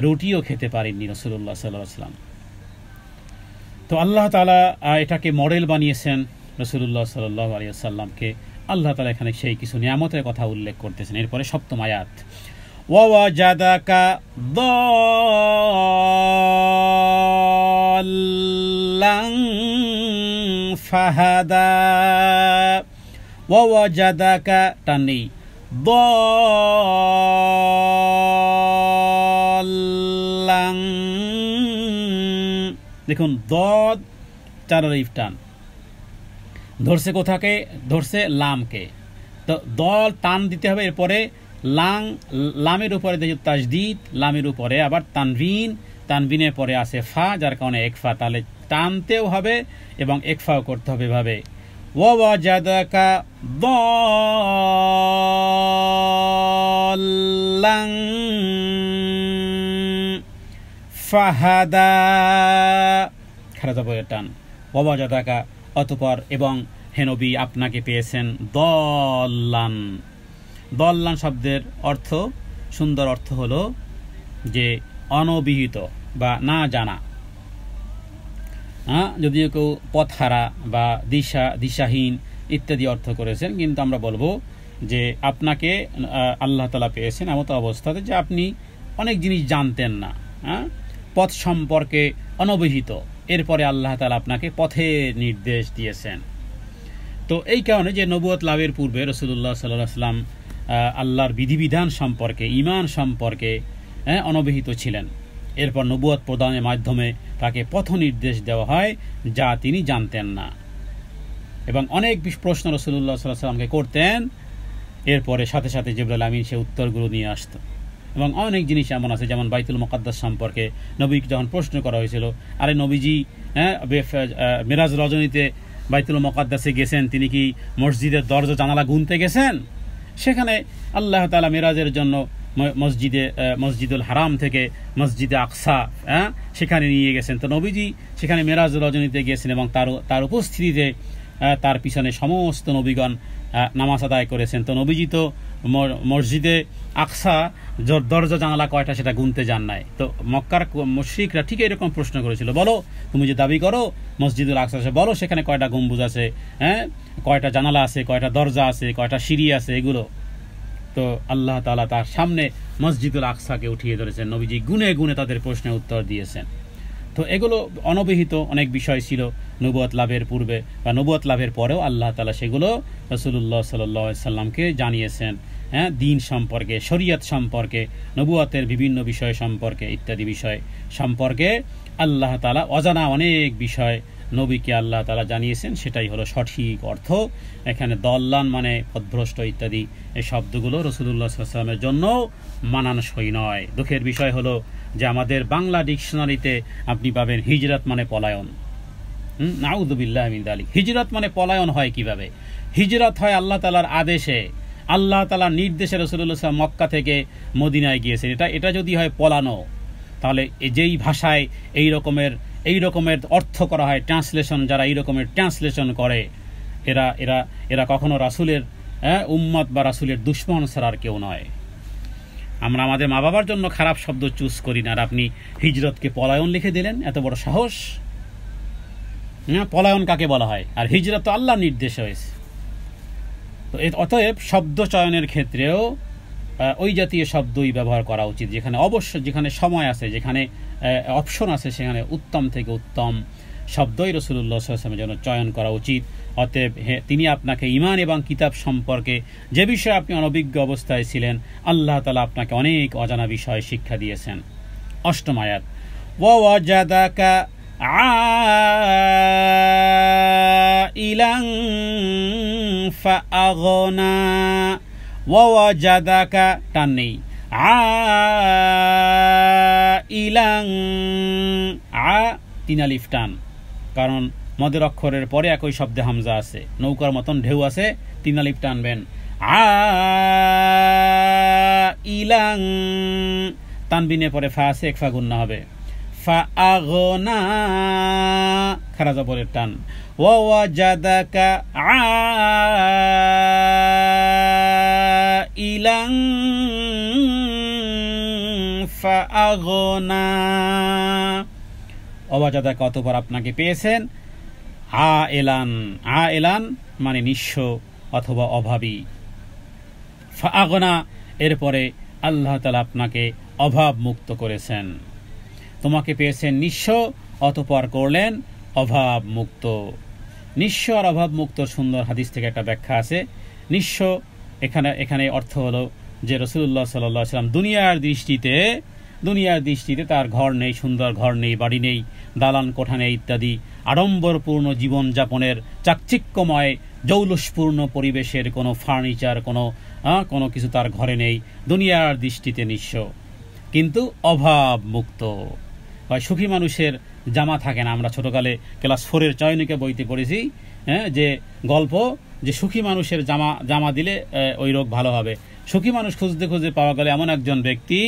রুটিও খেতে পারেননি রাসূলুল্লাহ সাল্লাল্লাহু আলাইহি ওয়াসাল্লাম। তো আল্লাহ তাআলা এটাকে মডেল বানিয়েছেন রাসূলুল্লাহ সাল্লাল্লাহু আলাইহি ওয়াসাল্লামকে। আল্লাহ তাআলা এখানে সেই কিছু নিয়ামতের কথা উল্লেখ করতেছেন। এরপরে 7ম আয়াত, ওয়াজাদাকা দাল্লান ফাহাদা, ওয়াজাদাকা টানি দাল্লান, দেখুন দদ চার আলিফ টান ধরছে, কোথাকে ধরছে? লামকে। তো দল টান দিতে হবে, এরপরে লাং, লামের উপরে তাজদিদ, লামের উপরে আবার তানবিন, তানবিনের পরে আছে ফা, যার কারণে একফা, তাহলে টানতেও হবে এবং একফাও করতে হবে এভাবে। ওয়াজাদাকা দাল্লান ফাহাদা, খারাজা বলে টান, ওয়াজাদাকা অতঃপর এবং হে নবী আপনাকে পেয়েছেন দল্লান। দল্লান শব্দের অর্থ, সুন্দর অর্থ হলো যে অনবিহিত বা না জানা। যদিও কেউ পথহারা বা দিশাহীন ইত্যাদি অর্থ করেছেন, কিন্তু আমরা বলবো যে আপনাকে আল্লাহ তাআলা পেয়েছেন এমত অবস্থাতে যে আপনি অনেক জিনিস জানতেন না, পথ সম্পর্কে অনবিহিত, এরপরে আল্লাহ তাআলা আপনাকে পথের নির্দেশ দিয়েছেন। তো এই কারণে যে নবুয়ত লাভের পূর্বে রাসূলুল্লাহ সাল্লাল্লাহু আলাইহি ওয়াসাল্লাম আল্লাহর বিধিবিধান সম্পর্কে, ঈমান সম্পর্কে অনবিহিত ছিলেন। এরপর নবুয়ত প্রদানের মাধ্যমে তাকে পথ নির্দেশ দেওয়া হয় যা তিনি জানতেন না, এবং অনেক প্রশ্ন রাসূলুল্লাহ সাল্লাল্লাহু আলাইহি ওয়াসাল্লামকে করতেন, এরপরে সাথে সাথে জিবরাইল আমিন সে উত্তরগুলো নিয়ে আসতো। এবং অনেক জিনিস এমন আছে, যেমন বাইতুল মুকাদ্দাস সম্পর্কে নবীকে যখন প্রশ্ন করা হয়েছিল, আরে নবীজি মেরাজ রজনীতে বাইতুল মুকাদ্দাসে গেছেন, তিনি কি মসজিদের দরজা জানালা গুনতে গেছেন? সেখানে আল্লাহ তাআলা মেরাজের জন্য মসজিদুল হারাম থেকে মসজিদে আকসা সেখানে নিয়ে গেছেন। তো নবীজি সেখানে মেরাজ রজনীতে গিয়েছেন এবং তার উপস্থিতিতে তার পিছনে সমস্ত নবীগণ নামাজ আদায় করেছেন। তো নবীজি তো মসজিদে আকসা দরজা জানালা কয়টা সেটা গুনতে যান নাই। তো মক্কার মুশরিকরা ঠিক এরকম প্রশ্ন করেছিল, বলো তুমি যে দাবি করো মসজিদুল আকসা, বলো সেখানে কয়টা গম্বুজ আছে, কয়টা জানালা আছে, কয়টা দরজা আছে, কয়টা সিঁড়ি আছে, এগুলো। তো আল্লাহ তাআলা তার সামনে মসজিদুল আকসাকে উঠিয়ে ধরেছেন, নবীজি গুনে গুনে তাদের প্রশ্নের উত্তর দিয়েছেন। তো এগুলো অনবিহিত অনেক বিষয় ছিল নবুয়ত লাভের পূর্বে বা নবুয়ত লাভের পরেও আল্লাহ তাআলা সেগুলো রাসূলুল্লাহ সাল্লাল্লাহু আলাইহি সাল্লামকে জানিয়েছেন, দিন সম্পর্কে, শরীয়ত সম্পর্কে, নবুয়তের বিভিন্ন বিষয় সম্পর্কে ইত্যাদি বিষয় সম্পর্কে আল্লাহ তাআলা অজানা অনেক বিষয় নবীকে আল্লাহ তাআলা জানিয়েছেন। সেটাই হলো সঠিক অর্থ। এখানে দল্লান মানে পথভ্রষ্ট ইত্যাদি এই শব্দগুলো রাসূলুল্লাহ সাল্লাল্লাহু আলাইহি ওয়াসাল্লামের জন্য মানানসই নয়। দুঃখের বিষয় হলো যে আমাদের বাংলা ডিকশনারিতে আপনি পাবেন হিজরত মানে পলায়ন। নাউযু বিল্লাহি মিন যালিক। হিজরত মানে পলায়ন হয় কিভাবে? হিজরত হয় আল্লাহ তাআলার আদেশে, আল্লাহ তাআলার নির্দেশে রাসূলুল্লাহ সাল্লাল্লাহু আলাইহি ওয়াসাল্লাম মক্কা থেকে মদিনায় গিয়েছেন। এটা যদি হয় পলানো, তাহলে যেই ভাষায় এই রকমের অর্থ করা হয়, ট্রান্সলেশন, যারা এই রকমের ট্রান্সলেশন করে এরা কখনো রাসূলের উম্মত বা রাসূলের দুশমন ছাড়া আর কেউ নয়। আমরা আমাদের মা বাবার জন্য খারাপ শব্দ চুজ করি না, আর আপনি হিজরতকে পলায়ন লিখে দিলেন, এত বড় সাহস! পলায়ন কাকে বলা হয়? আর হিজরত তো আল্লাহর নির্দেশ হয়েছে। তো অতএব শব্দ চয়নের ক্ষেত্রেও ওই জাতীয় শব্দই ব্যবহার করা উচিত, যেখানে সময় আছে, যেখানে অপশন আছে, সেখানে উত্তম থেকে উত্তম শব্দই রাসূলুল্লাহ সাল্লাল্লাহু আলাইহি ওয়াসাল্লামের জন্য চয়ন করা উচিত। অতএব তিনি আপনাকে ঈমান এবং কিতাব সম্পর্কে যে বিষয়ে আপনি অনভিজ্ঞ অবস্থায় ছিলেন, আল্লাহ তাআলা আপনাকে অনেক অজানা বিষয় শিক্ষা দিয়েছেন। অষ্টম আয়াত, ওয়াজাদাকা আইলান ফাআগনা, ওয়াজাদাকা টান নেই, আইলান তিন আলিফ টান, কারণ মদের অক্ষরের পরে একই শব্দে হামজা আছে, নৌকার মতন ঢেউ আছে, তিন আলিফ টানবেন। আইলান তানবিনের পরে ফা আছে, এক ফা গুন্না হবে, ফাআগনা খারা জবরের টান, ওয়াজাদাকা আইলান ফাআগনা, ওয়াজাদাকা অতঃপর আপনাকে পেয়েছেন, আইলান মানে নিঃস্ব অথবা অভাবী, ফাআগনা এরপরে আল্লাহ তাআলা আপনাকে অভাব মুক্ত করেছেন, তোমাকে পেয়েছেন নিঃস্ব, অতঃপর করলেন অভাব মুক্ত। নিঃস্ব আর অভাব মুক্তর সুন্দর হাদিস থেকে একটা ব্যাখ্যা আছে। নিঃস্ব এখানে অর্থ হলো যে রাসূলুল্লাহ সাল্লাল্লাহু আলাইহি ওয়াসাল্লাম দুনিয়ার দৃষ্টিতে তার ঘর নেই, সুন্দর ঘর নেই, বাড়ি নেই, দালান কোঠা নেই ইত্যাদি আড়ম্বরপূর্ণ জীবনযাপনের চাকচিক্যময় জৌলুসপূর্ণ পরিবেশের কোনো ফার্নিচার, কোনো কিছু তার ঘরে নেই, দুনিয়ার দৃষ্টিতে নিঃস্ব, কিন্তু অভাব মুক্ত। হয় সুখী মানুষের জামা থাকে না। আমরা ছোটকালে ক্লাস 4-এর চয়নিকা বইতে পড়েছি যে গল্প, যে সুখী মানুষের জামা দিলে ওই রোগ ভালো হবে। সুখী মানুষ খুঁজতে খুঁজতে পাওয়া গেল এমন একজন ব্যক্তি,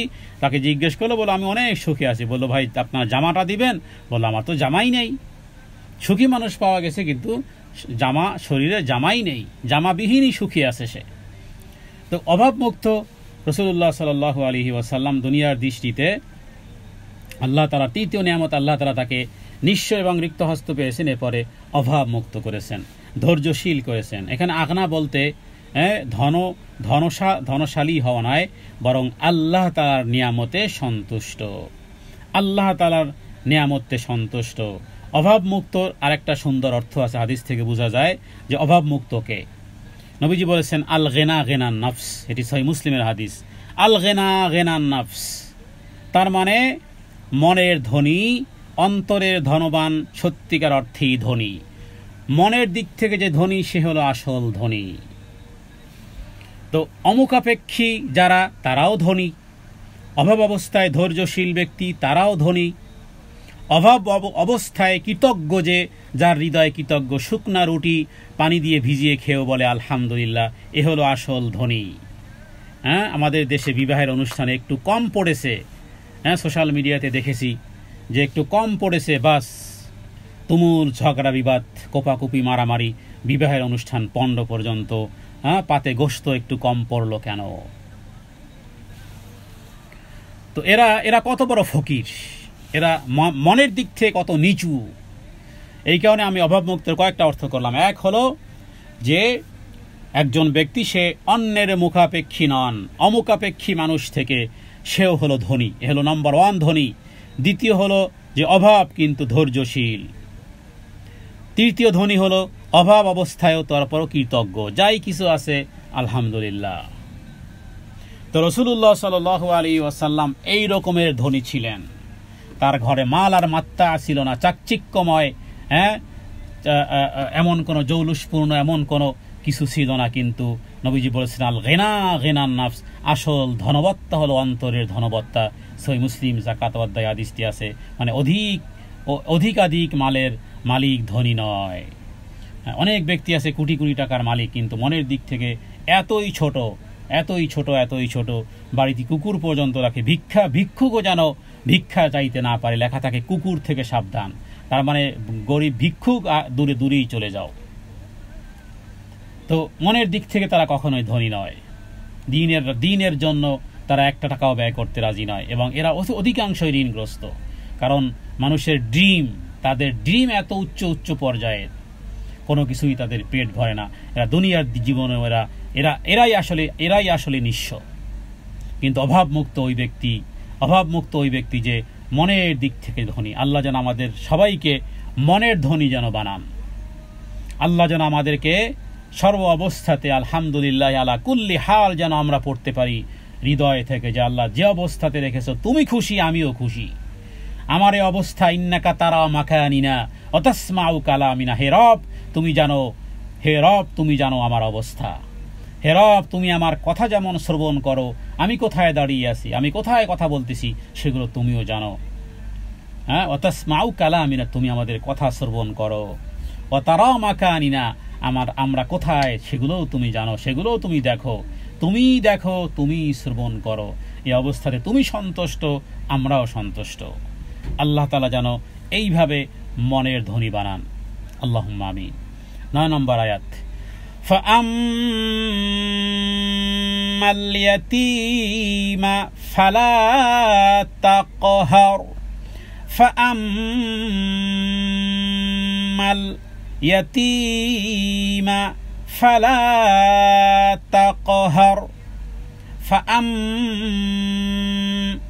তাকে জিজ্ঞেস করলো, বলো আমি অনেক সুখী আছি। বললো ভাই আপনার জামাটা দিবেন? বললো আমার তো জামাই নেই। সুখী মানুষ পাওয়া গেছে কিন্তু শরীরে জামাই নেই, জামাবিহীনই সুখী আছে সে। তো অভাব মুক্ত রাসূলুল্লাহ সাল্লাল্লাহু আলাইহি ওয়াসাল্লাম দুনিয়ার দৃষ্টিতে আল্লাহ তাআলা তৃতীয় নিয়ামত, আল্লাহ তাআলা তাকে নিঃস্ব এবং রিক্ত হস্ত পেয়েছেন, এরপরে অভাব মুক্ত করেছেন, ধৈর্যশীল করেছেন। এখানে আগনা বলতে ধনশালী হওয়া নয়, বরং আল্লাহ তাআলার নিয়ামতে সন্তুষ্ট, আল্লাহ তাআলার নিয়ামতে সন্তুষ্ট। অভাব মুক্তর আরেকটা সুন্দর অর্থ আছে, হাদিস থেকে বোঝা যায় যে অভাব মুক্তকে নবীজি বলেছেন আল গিনা গিনান নফস। এটি সহিহ মুসলিমের হাদিস। আল গিনা গিনান নফস, তার মানে মনের ধনী, অন্তরের ধনবান, সত্যিকার অর্থেই ধনী। মনের দিক থেকে যে ধনী সে হলো আসল ধনী। তো অমুখাপেক্ষী যারা, তারাও ধনী। অভাব অবস্থায় ধৈর্যশীল ব্যক্তি, তারাও ধনী। অভাব অবস্থায় কৃতজ্ঞ, যার হৃদয় কৃতজ্ঞ, শুকনা রুটি পানি দিয়ে ভিজিয়ে খেয়েও বলে আলহামদুলিল্লাহ, এ হলো আসল ধনী। আমাদের দেশে বিবাহের অনুষ্ঠানে একটু কম পড়েছে, সোশ্যাল মিডিয়াতে দেখেছি যে একটু কম পড়েছে, বাস তুমুল ঝগড়া বিবাদ, কোপাকুপি, মারামারি, বিবাহের অনুষ্ঠান পণ্ড পর্যন্ত। পাতে গোশত একটু কম পড়লো কেন? তো এরা কত বড় ফকির, এরা মনের দিক থেকে কত নিচু। এই কারণে আমি অভাব মুক্তের কয়েকটা অর্থ করলাম। এক হলো যে একজন ব্যক্তি সে অন্যের মুখাপেক্ষী নন, অমুখাপেক্ষী মানুষ থেকে সেও হলো ধনী, এ হলো নম্বর 1 ধনী। দ্বিতীয় হলো যে অভাব কিন্তু ধৈর্যশীল। তৃতীয় ধনী হলো অভাব অবস্থায়ও তারপরও কৃতজ্ঞ, যাই কিছু আছে আলহামদুলিল্লাহ। তো রাসূলুল্লাহ সাল্লাল্লাহু আলাইহি ওয়াসাল্লাম এই রকমের ধনী ছিলেন। তার ঘরে মাল আর মাত্তা ছিল না, চাকচিক্যময়, এমন কোনো জৌলুসপূর্ণ এমন কোনো কিছু ছিল না। কিন্তু নবীজি বলেছেন আল গিনা গিনান নফস, আসল ধনবত্তা হলো অন্তরের ধনবত্তা। সহিহ মুসলিম যাকাত অধ্যায়ে হাদিসটি আছে। মানে অধিকাধিক মালের মালিক ধনী নয়। অনেক ব্যক্তি আছে কোটি কোটি টাকার মালিক, কিন্তু মনের দিক থেকে এতই ছোট, বাড়িতে কুকুর পর্যন্ত রাখে। ভিক্ষুকও যেন ভিক্ষা চাইতে না পারে, লেখা থাকে কুকুর থেকে সাবধান। তার মানে গরিব ভিক্ষুক দূরেই চলে যাও। তো মনের দিক থেকে তারা কখনোই ধনী নয়। দিনের জন্য তারা একটা টাকাও ব্যয় করতে রাজি নয়, এবং এরা অধিকাংশই ঋণগ্রস্ত। কারণ মানুষের তাদের ড্রিম এত উচ্চ পর্যায়ের, কোনো কিছুই তাদের পেট ভরে না। এরা দুনিয়ার জীবনে এরাই আসলে নিঃস্ব। কিন্তু অভাব মুক্ত ওই ব্যক্তি যে মনের দিক থেকে ধনী। আল্লাহ যেন আমাদের সবাইকে মনের ধনী যেন বানান। আল্লাহ যেন আমাদেরকে সর্ব অবস্থাতে আলহামদুলিল্লাহ আলা কুল্লি হাল যেন আমরা পড়তে পারি হৃদয় থেকে, যে আল্লাহ যে অবস্থাতে রেখেছো তুমি খুশি, আমিও খুশি। আমার এই অবস্থা ইন্নাকা তারা মাকানিনা অতাসমাউ কালামিনা, হে রব তুমি জানো আমার অবস্থা। হে রব তুমি আমার কথা যেমন শ্রবণ করো, আমি কোথায় দাঁড়িয়ে আছি, আমি কোথায় কথা বলতেছি, সেগুলো তুমিও জানো। অতাসমাউ কালামিনা, তুমি আমাদের কথা শ্রবণ করো। ও তারা মাকানিনা, আমরা কোথায় সেগুলোও তুমি জানো, সেগুলোও তুমি দেখো, তুমি শ্রবণ করো। এই অবস্থাতে তুমি সন্তুষ্ট, আমরাও সন্তুষ্ট। আল্লাহ তাআলা যেন এইভাবে মনের ধনী বানান। আল্লাহুম্মা আমিন। 9 নম্বর আয়াত, ফাআম্মাল ইয়াতীমা ফালা তাকহার, ফাআম্মাল ইয়াতীমা ফালা তাকহার, ফাআম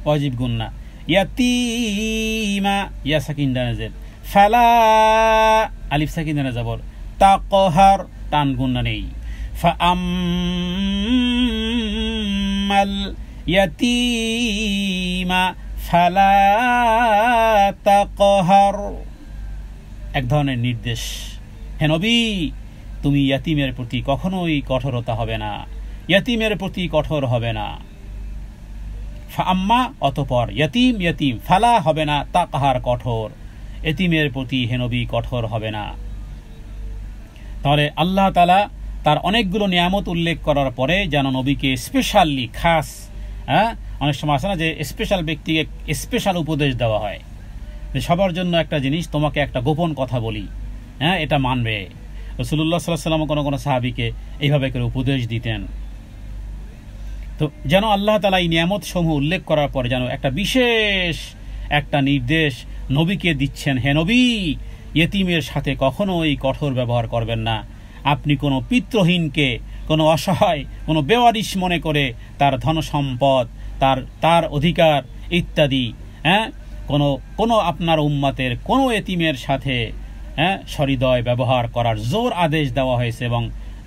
ওয়াজিব গুন্না, ইয়াতিমা ইয়া সাকিন দানাজের, ফালা আলিফ সাকিন দানা যাবর, তাকহার টান গুন্না নেই, ফাআম্মাল ইয়াতিমা ফালা তাকহার। এক ধরনের নির্দেশ, হে নবী তুমি ইয়াতিমের প্রতি কখনোই কঠোরতা হবে না, ইয়াতিমের প্রতি কঠোর হবে না। ফাআম্মা অতঃপর, ইয়াতিম ইয়াতিম, ফালা হবে না, তাকহার কঠোর, এতিমের প্রতি হে নবী কঠোর হবে না। তাহলে আল্লাহ তাআলা তার অনেকগুলো নিয়ামত উল্লেখ করার পরে যেন নবীকে স্পেশালি খাস, অনেক সময় আছে না যে স্পেশাল ব্যক্তিকে স্পেশাল উপদেশ দেওয়া হয়, যে সবার জন্য একটা জিনিস, তোমাকে একটা গোপন কথা বলি, এটা মানবে। রাসূলুল্লাহ সাল্লাল্লাহু আলাইহি ওয়াসাল্লাম কোনো সাহাবীকে এইভাবে করে উপদেশ দিতেন। তো যেন আল্লাহ তাআলা এই নিয়ামত সমূহ উল্লেখ করার পরে যেন একটা বিশেষ একটা নির্দেশ নবীকে দিচ্ছেন, হে নবী ইয়েতিমের সাথে কখনোই কঠোর ব্যবহার করবেন না। আপনি কোনো পিতৃহীনকে, কোনো অসহায়, কোনো বেওয়ারিশ মনে করে তার ধন সম্পদ, তার অধিকার ইত্যাদি কোনো আপনার উম্মতের কোনো এতিমের সাথে সহৃদয় ব্যবহার করার জোর আদেশ দেওয়া হয়েছে এবং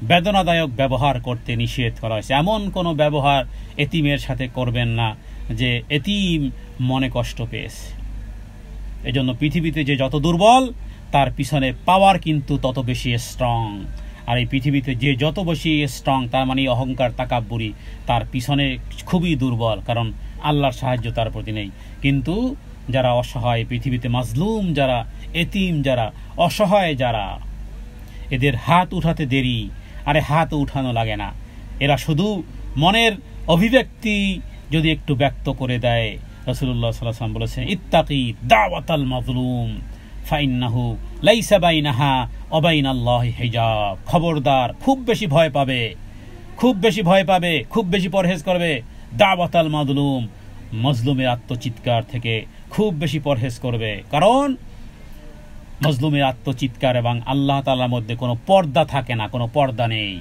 বেদনাদায়ক ব্যবহার করতে নিষেধ করা হয়েছে। এমন কোনো ব্যবহার এতিমের সাথে করবেন না যে এতিম মনে কষ্ট পেয়েছে। এজন্য পৃথিবীতে যে যত দুর্বল তার পিছনে পাওয়ার কিন্তু তত বেশি স্ট্রং, আর এই পৃথিবীতে যে যত বেশি স্ট্রং তার মানে অহংকার তাকাব্বুরি, তার পিছনে খুবই দুর্বল, কারণ আল্লাহর সাহায্য তার প্রতি নেই। কিন্তু যারা অসহায়, পৃথিবীতে মাজলুম যারা, এতিম যারা, অসহায় যারা, এদের হাত উঠাতে দেরি, আরে হাত উঠানো লাগে না, এরা শুধু মনের অভিব্যক্তি যদি একটু ব্যক্ত করে দেয়। রাসূলুল্লাহ সাল্লাল্লাহু আলাইহি ওয়াসাল্লাম বলেছেন, ইত্তাকি দাওয়াতাল মাজলুম ফাইন্নাহু লাইসা বাইনাহা ওয়া বাইনাল্লাহি হিজাব। খবরদার, খুব বেশি ভয় পাবে, খুব বেশি ভয় পাবে, খুব বেশি পরহেজ করবে। দাওয়াতাল মাজলুম, মজলুমের আত্মচিৎকার থেকে খুব বেশি পরহেজ করবে, কারণ মজলুমের আত্মচিৎকার এবং আল্লাহ তাআলার মধ্যে কোনো পর্দা থাকে না, কোনো পর্দা নেই।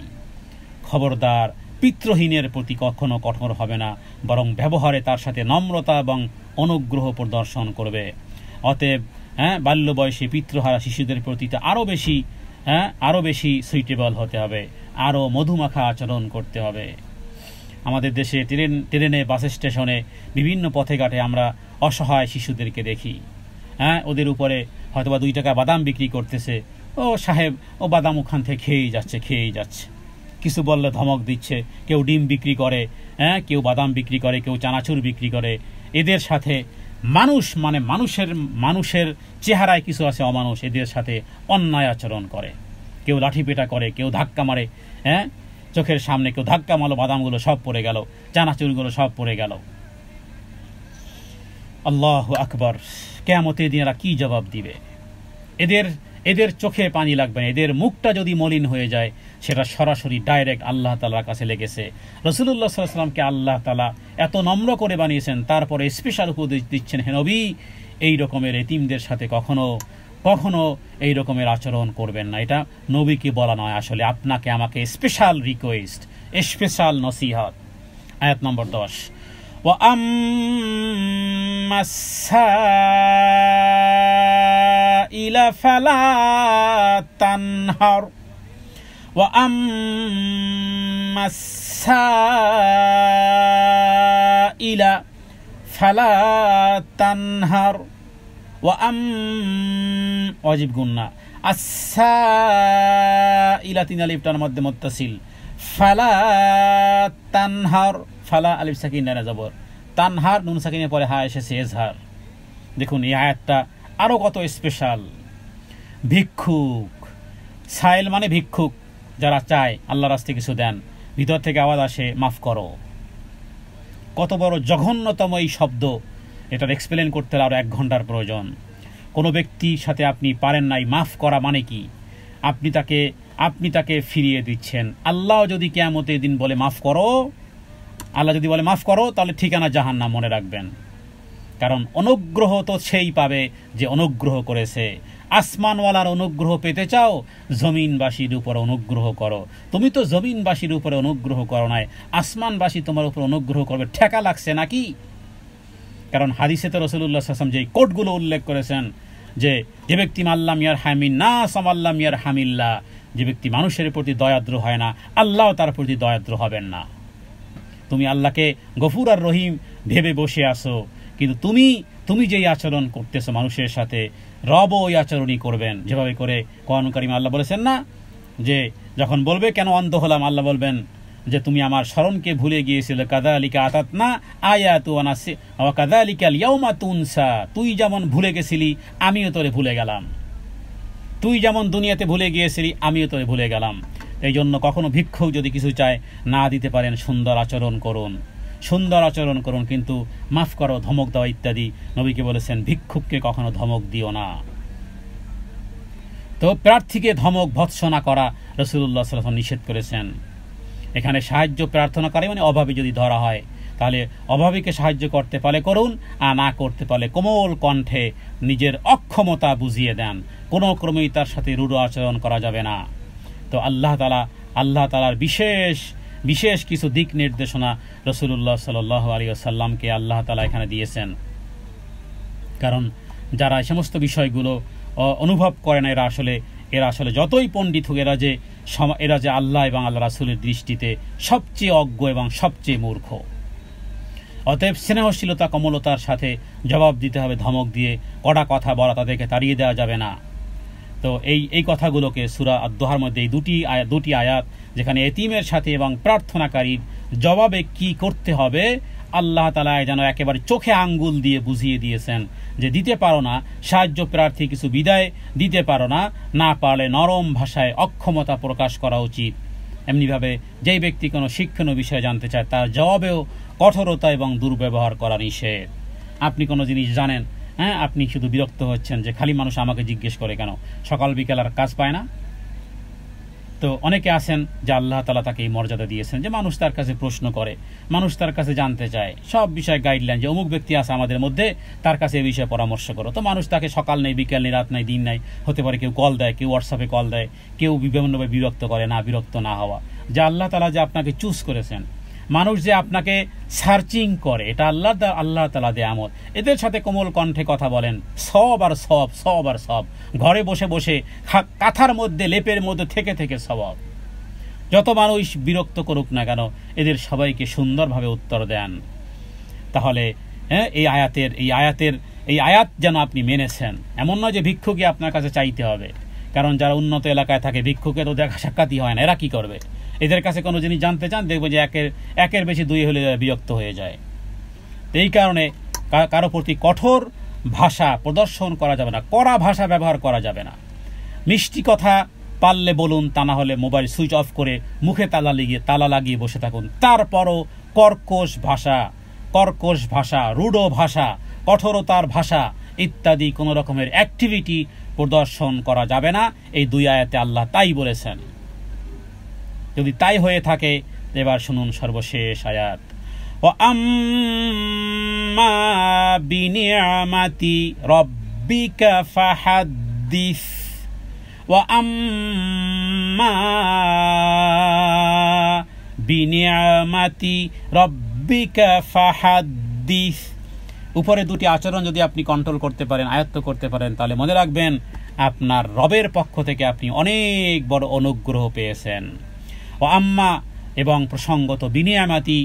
খবরদার, পিতৃহীনের প্রতি কখনো কঠোর হবে না, বরং ব্যবহারে তার সাথে নম্রতা এবং অনুগ্রহ প্রদর্শন করবে। অতএব বাল্য বয়সে পিতৃহারা শিশুদের প্রতি আরও বেশি সুইটেবল হতে হবে, আরও মধুমাখা আচরণ করতে হবে। আমাদের দেশে ট্রেনে, বাস স্টেশনে, বিভিন্ন পথে ঘাটে আমরা অসহায় শিশুদেরকে দেখি। ওদের উপরে হয়তোবা 2 টাকা বাদাম বিক্রি করতেছে, ও সাহেব ও বাদাম ওখান থেকে খেয়েই যাচ্ছে। কিছু বললে ধমক দিচ্ছে, কেউ ডিম বিক্রি করে, কেউ বাদাম বিক্রি করে, কেউ চানাচুর বিক্রি করে। এদের সাথে মানুষের চেহারায় কিছু আছে অমানুষ, এদের সাথে অন্যায় আচরণ করে। কেউ লাঠিপেটা করে, কেউ ধাক্কা মারে, চোখের সামনে কেউ ধাক্কা মারলো, বাদামগুলো সব পড়ে গেল, চানাচুরগুলো সব পড়ে গেল। আল্লাহু আকবার, কিয়ামতের দিন এরা কি জবাব দিবে? এদের চোখে পানি লাগবে না। এদের মুখটা যদি মলিন হয়ে যায়, সেটা সরাসরি ডাইরেক্ট আল্লাহ তাআলার কাছে লেগেছে। রাসূলুল্লাহ সাল্লাল্লাহু আলাইহি ওয়াসাল্লামকে আল্লাহ তাআলা এত নম্র করে বানিয়েছেন, তারপরে স্পেশাল উপদেশ দিচ্ছেন, হে নবী এই রকমের এতিমদের সাথে কখনো এই রকমের আচরণ করবেন না। এটা নবীকে বলা নয়, আসলে আপনাকে আমাকে স্পেশাল রিকোয়েস্ট, স্পেশাল নসিহত। আয়াত নম্বর 10, ওয়া আম্মাস-সাইলা ফালা তানহার, ওয়া আম্মাস-সাইলা ফালা তানহার, ওয়াজিব গুন্না, আসসাইলা 3 আলিফটার মধ্যে মুত্তাসিল, ফালা তানহার, ফালা আলিফ সাকিন না জবর, তানহার নুন সাকিনের পরে হা এসেছে এজহার। দেখুন এই আয়াতটা আরো কত স্পেশাল। ভিক্ষুক, সাইল মানে ভিক্ষুক, যারা চায় আল্লাহর রাস্তায় কিছু দেন, ভিতর থেকে আওয়াজ আসে মাফ করো। কত বড় জঘন্যতম এই শব্দ, এটার এক্সপ্লেন করতে হলে আরো 1 ঘন্টার প্রয়োজন। কোনো ব্যক্তির সাথে আপনি পারেন নাই, মাফ করা মানে কি? আপনি তাকে ফিরিয়ে দিচ্ছেন। আল্লাহ যদি কিয়ামতের দিন বলে মাফ করো, তাহলে ঠিকানা জাহান্নাম, মনে রাখবেন। কারণ অনুগ্রহ তো সেই পাবে যে অনুগ্রহ করেছে, আসমানওয়ালার অনুগ্রহ পেতে চাও, জমিনবাসীর উপর অনুগ্রহ করো। তুমি তো জমিনবাসীর উপরে অনুগ্রহ করো নাই, আসমানবাসী তোমার উপর অনুগ্রহ করবে, ঠেকা লাগছে নাকি? কারণ হাদিসে তো রাসূলুল্লাহ সাল্লাল্লাহু আলাইহি ওয়াসাল্লাম যে কোটগুলো উল্লেখ করেছেন যে ব্যক্তি মাল্লাম ইয়ার হামিন না সামাল্লাম ইয়ার হামিল্লা, যে ব্যক্তি মানুষের প্রতি দয়াদ্র হয় না, আল্লাহ তার প্রতি দয়াদ্র হবেন না। তুমি আল্লাহকে গফুর আর রহিম ভেবে বসে আসো, কিন্তু তুমি যেই আচরণ করতেছো মানুষের সাথে, রব ওই আচরণই করবেন। যেভাবে করে কোরআন কারীমে আল্লাহ বলেছেন না যে যখন বলবে কেন অন্ধ হলাম, আল্লাহ বলবেন যে তুমি আমার স্মরণকে ভুলে গিয়েছিলে, কাযালিকা আতাতনা আয়াতু ওয়া কাযালিকাল ইয়াউমা তুনসা, তুই যেমন ভুলে গেছিলি আমিও তোরে ভুলে গেলাম, তুই যেমন দুনিয়াতে ভুলে গিয়েছিলি আমিও তোরে ভুলে গেলাম। এই জন্য কখনো ভিক্ষুক যদি কিছু চায় না দিতে পারেন, সুন্দর আচরণ করুন, সুন্দর আচরণ করুন, কিন্তু মাফ করো, ধমক দেওয়া ইত্যাদি নবীকে বলেছেন ভিক্ষুককে কখনো ধমক দিও না। তো প্রার্থীকে ধমক ভৎসনা করা রাসূলুল্লাহ সাল্লাল্লাহু আলাইহি ওয়াসাল্লাম নিষেধ করেছেন। এখানে সাহায্য প্রার্থনা করে মানে অভাবী যদি ধরা হয়, তাহলে অভাবীকে সাহায্য করতে পারলে করুন, আর না করতে পারলে কোমল কণ্ঠে নিজের অক্ষমতা বুঝিয়ে দেন। কোনো ক্রমেই তার সাথে রূঢ় আচরণ করা যাবে না। তো আল্লাহ তাআলার বিশেষ কিছু দিক নির্দেশনা রাসূলুল্লাহ সাল্লাল্লাহু আলাইহি ওয়াসাল্লামকে আল্লাহ তাআলা এখানে দিয়েছেন। কারণ যারা এই সমস্ত বিষয়গুলো অনুভব করে না, এরা আসলে যতই পণ্ডিত হোক, এরা যে আল্লাহ এবং আল্লাহ রাসূলের দৃষ্টিতে সবচেয়ে অজ্ঞ এবং সবচেয়ে মূর্খ। অতএব স্নেহশীলতা কোমলতার সাথে জবাব দিতে হবে, ধমক দিয়ে কড়া কথা বলা তাদেরকে তাড়িয়ে দেওয়া যাবে না। তো এই কথাগুলোকে সূরা আদ-দুহার মধ্যে এই দুটি আয়াত যেখানে এতিমের সাথে এবং প্রার্থনাকারীর জবাবে কি করতে হবে আল্লাহ তাআলা যেন একেবারে চোখে আঙ্গুল দিয়ে বুঝিয়ে দিয়েছেন যে দিতে পারো না সাহায্য প্রার্থী কিছু বিদায় দিতে পারো না পারলে নরম ভাষায় অক্ষমতা প্রকাশ করা উচিত। এমনিভাবে যেই ব্যক্তি কোনো শিক্ষণীয় বিষয় জানতে চায় তার জবাবেও কঠোরতা এবং দুর্ব্যবহার করা নিষেধ। আপনি কোনো জিনিস জানেন, আপনি শুধু বিরক্ত হচ্ছেন যে খালি মানুষ আমাকে জিজ্ঞেস করে কেন, সকাল বিকেল আর কাজ পায় না। তো অনেকে আছেন যে আল্লাহ তাআলা তাকে এই মর্যাদা দিয়েছেন যে মানুষ তার কাছে প্রশ্ন করে, মানুষ তার কাছে জানতে চায়, সব বিষয়ে গাইডলাইন যে অমুক ব্যক্তি আছে আমাদের মধ্যে, তার কাছে এই বিষয়ে পরামর্শ করো। তো মানুষ তাকে সকাল নেই, বিকেল নেই, রাত নেই, দিন নাই, হতে পারে কেউ কল দেয়, কেউ হোয়াটসঅ্যাপে কল দেয়, কেউ বিভিন্নভাবে বিরক্ত করে। না, বিরক্ত না হওয়া, যে আল্লাহ তাআলা যে আপনাকে চুজ করেছেন, মানুষ যে আপনাকে সার্চিং করে, এটা আল্লাহ তাআলা দেয়ামত। এদের সাথে কোমল কণ্ঠে কথা বলেন, সব আর সব ঘরে বসে বসে কাঁথার মধ্যে লেপের মধ্যে থেকে সওয়াব। যত মানুষ বিরক্ত করুক না কেন, এদের সবাইকে সুন্দরভাবে উত্তর দেন। তাহলে এই আয়াত যেন আপনি মেনেছেন। এমন নয় যে ভিক্ষুকে আপনার কাছে চাইতে হবে, কারণ যারা উন্নত এলাকায় থাকে ভিক্ষুকে তো দেখা সাক্ষাৎই হয় না, এরা কি করবে? এদের কাছে কোনো জিনিস জানতে চান, দেখবো যে একের বেশি দুই হলে বিরক্ত হয়ে যায়। এই কারণে কারো প্রতি কঠোর ভাষা প্রদর্শন করা যাবে না, কড়া ভাষা ব্যবহার করা যাবে না। মিষ্টি কথা পারলে বলুন, তা না হলে মোবাইল সুইচ অফ করে মুখে তালা লাগিয়ে বসে থাকুন। তারপরও কর্কশ ভাষা, রূঢ় ভাষা, কঠোরতার ভাষা ইত্যাদি কোনো রকমের অ্যাক্টিভিটি প্রদর্শন করা যাবে না। এই দুই আয়াতে আল্লাহ তাই বলেছেন। যদি তাই হয়ে থাকে, এবার শুনুন সর্বশেষ আয়াত, ওয়া আম্মা বিনিআমাতি রাব্বিকা ফাহাদ্দিস, ওয়া আম্মা বিনিআমাতি রাব্বিকা ফাহাদ্দিস। উপরে দুটি আচরণ যদি আপনি কন্ট্রোল করতে পারেন, আয়ত্ত করতে পারেন, তাহলে মনে রাখবেন আপনার রবের পক্ষ থেকে আপনি অনেক বড় অনুগ্রহ পেয়েছেন। ও আম্মা এবং প্রসঙ্গত বিনিয়ামাতি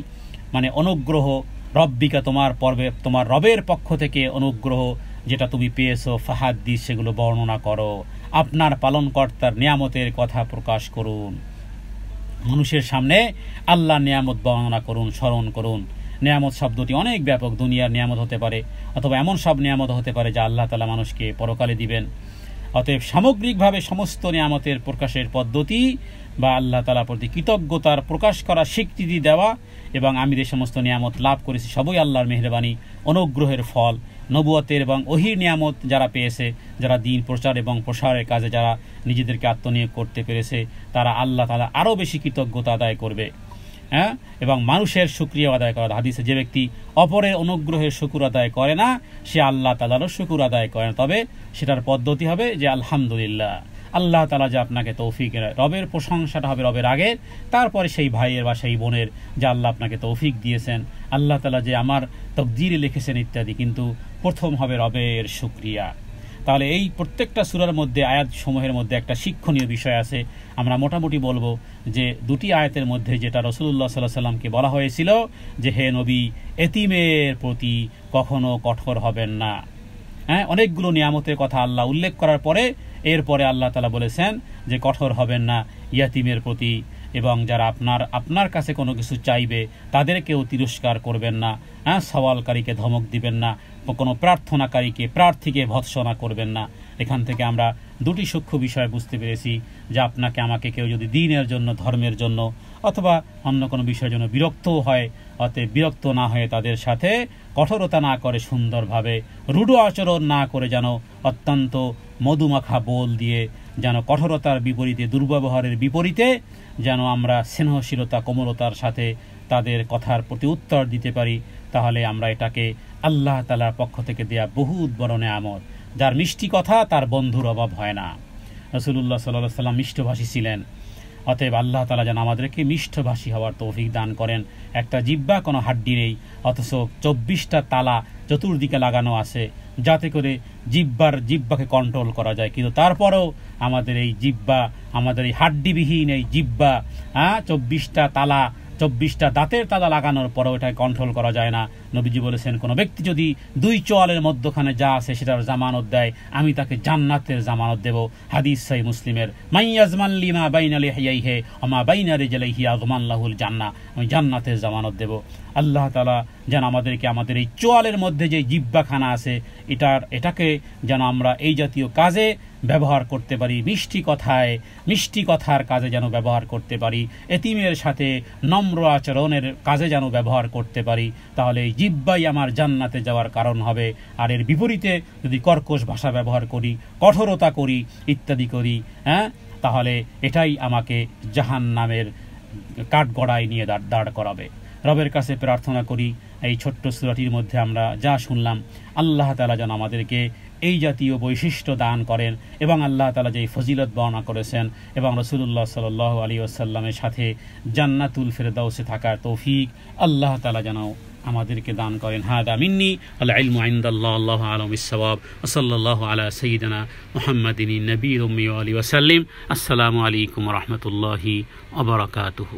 মানে অনুগ্রহ, রব্বিকা তোমার রবের পক্ষ থেকে অনুগ্রহ যেটা তুমি পেয়েছো, ফাহাদ্দিস সেগুলো বর্ণনা করো, আপনার পালনকর্তার নিয়ামতের কথা প্রকাশ করুন। মানুষের সামনে আল্লাহর নিয়ামত বর্ণনা করুন, স্মরণ করুন। নিয়ামত শব্দটি অনেক ব্যাপক, দুনিয়ার নিয়ামত হতে পারে অথবা এমন সব নিয়ামত হতে পারে যা আল্লাহ তাআলা মানুষকে পরকালে দিবেন। অতএব সামগ্রিকভাবে সমস্ত নিয়ামতের প্রকাশের পদ্ধতি বা আল্লাহ তাআলার প্রতি কৃতজ্ঞতার প্রকাশ করা, স্বীকৃতি দেওয়া এবং আমি যে সমস্ত নিয়ামত লাভ করেছি সবই আল্লাহর মেহেরবানি, অনুগ্রহের ফল। নবুয়তের এবং ওহীর নিয়ামত যারা পেয়েছে, যারা দ্বীন প্রচার এবং প্রসারের কাজে যারা নিজেদেরকে আত্মনিয়োগ করতে পেরেছে, তারা আল্লাহ তাআলা আরও বেশি কৃতজ্ঞতা আদায় করবে। হ্যাঁ, এবং মানুষের শুকরিয়া আদায় করা। হাদিসে যে ব্যক্তি অপরের অনুগ্রহের শুকর আদায় করে না সে আল্লাহ তাআলারও শুকর আদায় করে না, তবে সেটার পদ্ধতি হবে যে আলহামদুলিল্লাহ, আল্লাহ তাআলা যে আপনাকে তৌফিক, রবের প্রশংসাটা হবে রবের আগে, তারপরে সেই ভাইয়ের বা সেই বোনের যে আল্লাহ আপনাকে তৌফিক দিয়েছেন, আল্লাহ তাআলা যে আমার তকদিরে লিখেছেন ইত্যাদি, কিন্তু প্রথম হবে রবের শুকরিয়া। তাহলে এই প্রত্যেকটা সূরার মধ্যে আয়াত সমূহের মধ্যে একটা শিক্ষণীয় বিষয় আছে। আমরা মোটামুটি বলবো যে দুটি আয়াতের মধ্যে যেটা রাসূলুল্লাহ সাল্লাল্লাহু আলাইহি ওয়াসাল্লামকে বলা হয়েছিল যে হে নবী, এতিমের প্রতি কখনো কঠোর হবেন না। হ্যাঁ, অনেকগুলো নিয়ামতের কথা আল্লাহ উল্লেখ করার পরে এরপরে আল্লাহ তাআলা বলেছেন যে কঠোর হবেন না ইয়াতিমের প্রতি, এবং যারা আপনার কাছে কোনো কিছু চাইবে তাদেরকেও তিরস্কার করবেন না। হ্যাঁ, সওয়ালকারীকে ধমক দিবেন না, কোনো প্রার্থীকে ভৎসনা করবেন না। এখান থেকে আমরা দুটি সূক্ষ্ম বিষয় বুঝতে পেরেছি যে আপনাকে আমাকে কেউ যদি দ্বীনের জন্য, ধর্মের জন্য অথবা অন্য কোনো বিষয়ের জন্য বিরক্তও হয়, অতএব বিরক্ত না হয়ে তাদের সাথে কঠোরতা না করে সুন্দরভাবে, রূঢ় আচরণ না করে, যেন অত্যন্ত মধুমাখা বোল দিয়ে, যেন কঠোরতার বিপরীতে, দুর্ব্যবহারের বিপরীতে যেন আমরা স্নেহশীলতা, কোমলতার সাথে তাদের কথার প্রতি উত্তর দিতে পারি। তাহলে আমরা এটাকে আল্লাহ তাআলার পক্ষ থেকে দেয়া বহুত বড় নেয়ামত। যার মিষ্টি কথা তার বন্ধুর অভাব হয় না। রাসূলুল্লাহ সাল্লাল্লাহু আলাইহি ওয়াসাল্লাম মিষ্টভাষী ছিলেন, অতএব আল্লাহ তাআলা যেন আমাদেরকে মিষ্টভাষী হওয়ার তৌফিক দান করেন। একটা জিহ্বা কোনো হাড্ডি নেই, অথচ 24টা তালা চতুর্দিকে লাগানো আছে যাতে করে জিহ্বাকে কন্ট্রোল করা যায়, কিন্তু তারপরেও আমাদের এই জিহ্বা, আমাদের এই হাড্ডিবিহীন এই জিহ্বা, 24টা তালা, 24টা দাঁতের তালা লাগানোর পরেও এটাকে কন্ট্রোল করা যায় না। নবীজি বলেছেন, কোনো ব্যক্তি যদি দুই চোয়ালের মধ্যখানে যা আছে সেটার জামানত দেয়, আমি তাকে জান্নাতের জামানত দেব। হাদিস সহিহ মুসলিমের, মাইয়াজমান লিমা বাইনা লিহিয়াইহি ওয়া মা বাইনা রিজলাইহি আযমান লাহুল জান্নাহ, আমি জান্নাতের জামানত দেব। আল্লাহ তাআলা যেন আমাদেরকে আমাদের এই চোয়ালের মধ্যে যে জিহ্বাখানা আছে এটাকে যেন আমরা এই জাতীয় কাজে ব্যবহার করতে পারি, মিষ্টি কথার কাজে যেন ব্যবহার করতে পারি, এতিমের সাথে নম্র আচরণের কাজে যেন ব্যবহার করতে পারি। তাহলে এই জিহ্বাই আমার জান্নাতে যাওয়ার কারণ হবে। আর এর বিপরীতে যদি কর্কশ ভাষা ব্যবহার করি, কঠোরতা করি, ইত্যাদি করি, তাহলে এটাই আমাকে জাহান্নামের কাঠগড়ায় নিয়ে দাঁড় করাবে। রবের কাছে প্রার্থনা করি এই ছোট্ট সূরাটির মধ্যে আমরা যা শুনলাম, আল্লাহ তাআলা যেন আমাদেরকে এই জাতীয় বৈশিষ্ট্য দান করেন, এবং আল্লাহ তাআলা যে ফজিলত বর্ণনা করেছেন এবং রাসূলুল্লাহ সাল্লাল্লাহু আলাইহি ওয়াসাল্লামের সাথে জান্নাতুল ফেরদাউসে থাকার তৌফিক আল্লাহ তাআলা যেন আমাদেরকে দান করেন। হাদা মিন্নি আল ইলমু ইনদাল্লাহ, আল্লাহু আ'লামু বিস-সাওয়াব। ওয়া সাল্লাল্লাহু আলা সাইয়্যিদিনা মুহাম্মাদিন নবিয়্যিল উম্মি ওয়া আলিহি ওয়া সাল্লাম। আসসালামু আলাইকুম ওয়া রাহমাতুল্লাহি ওয়া বারাকাতুহু।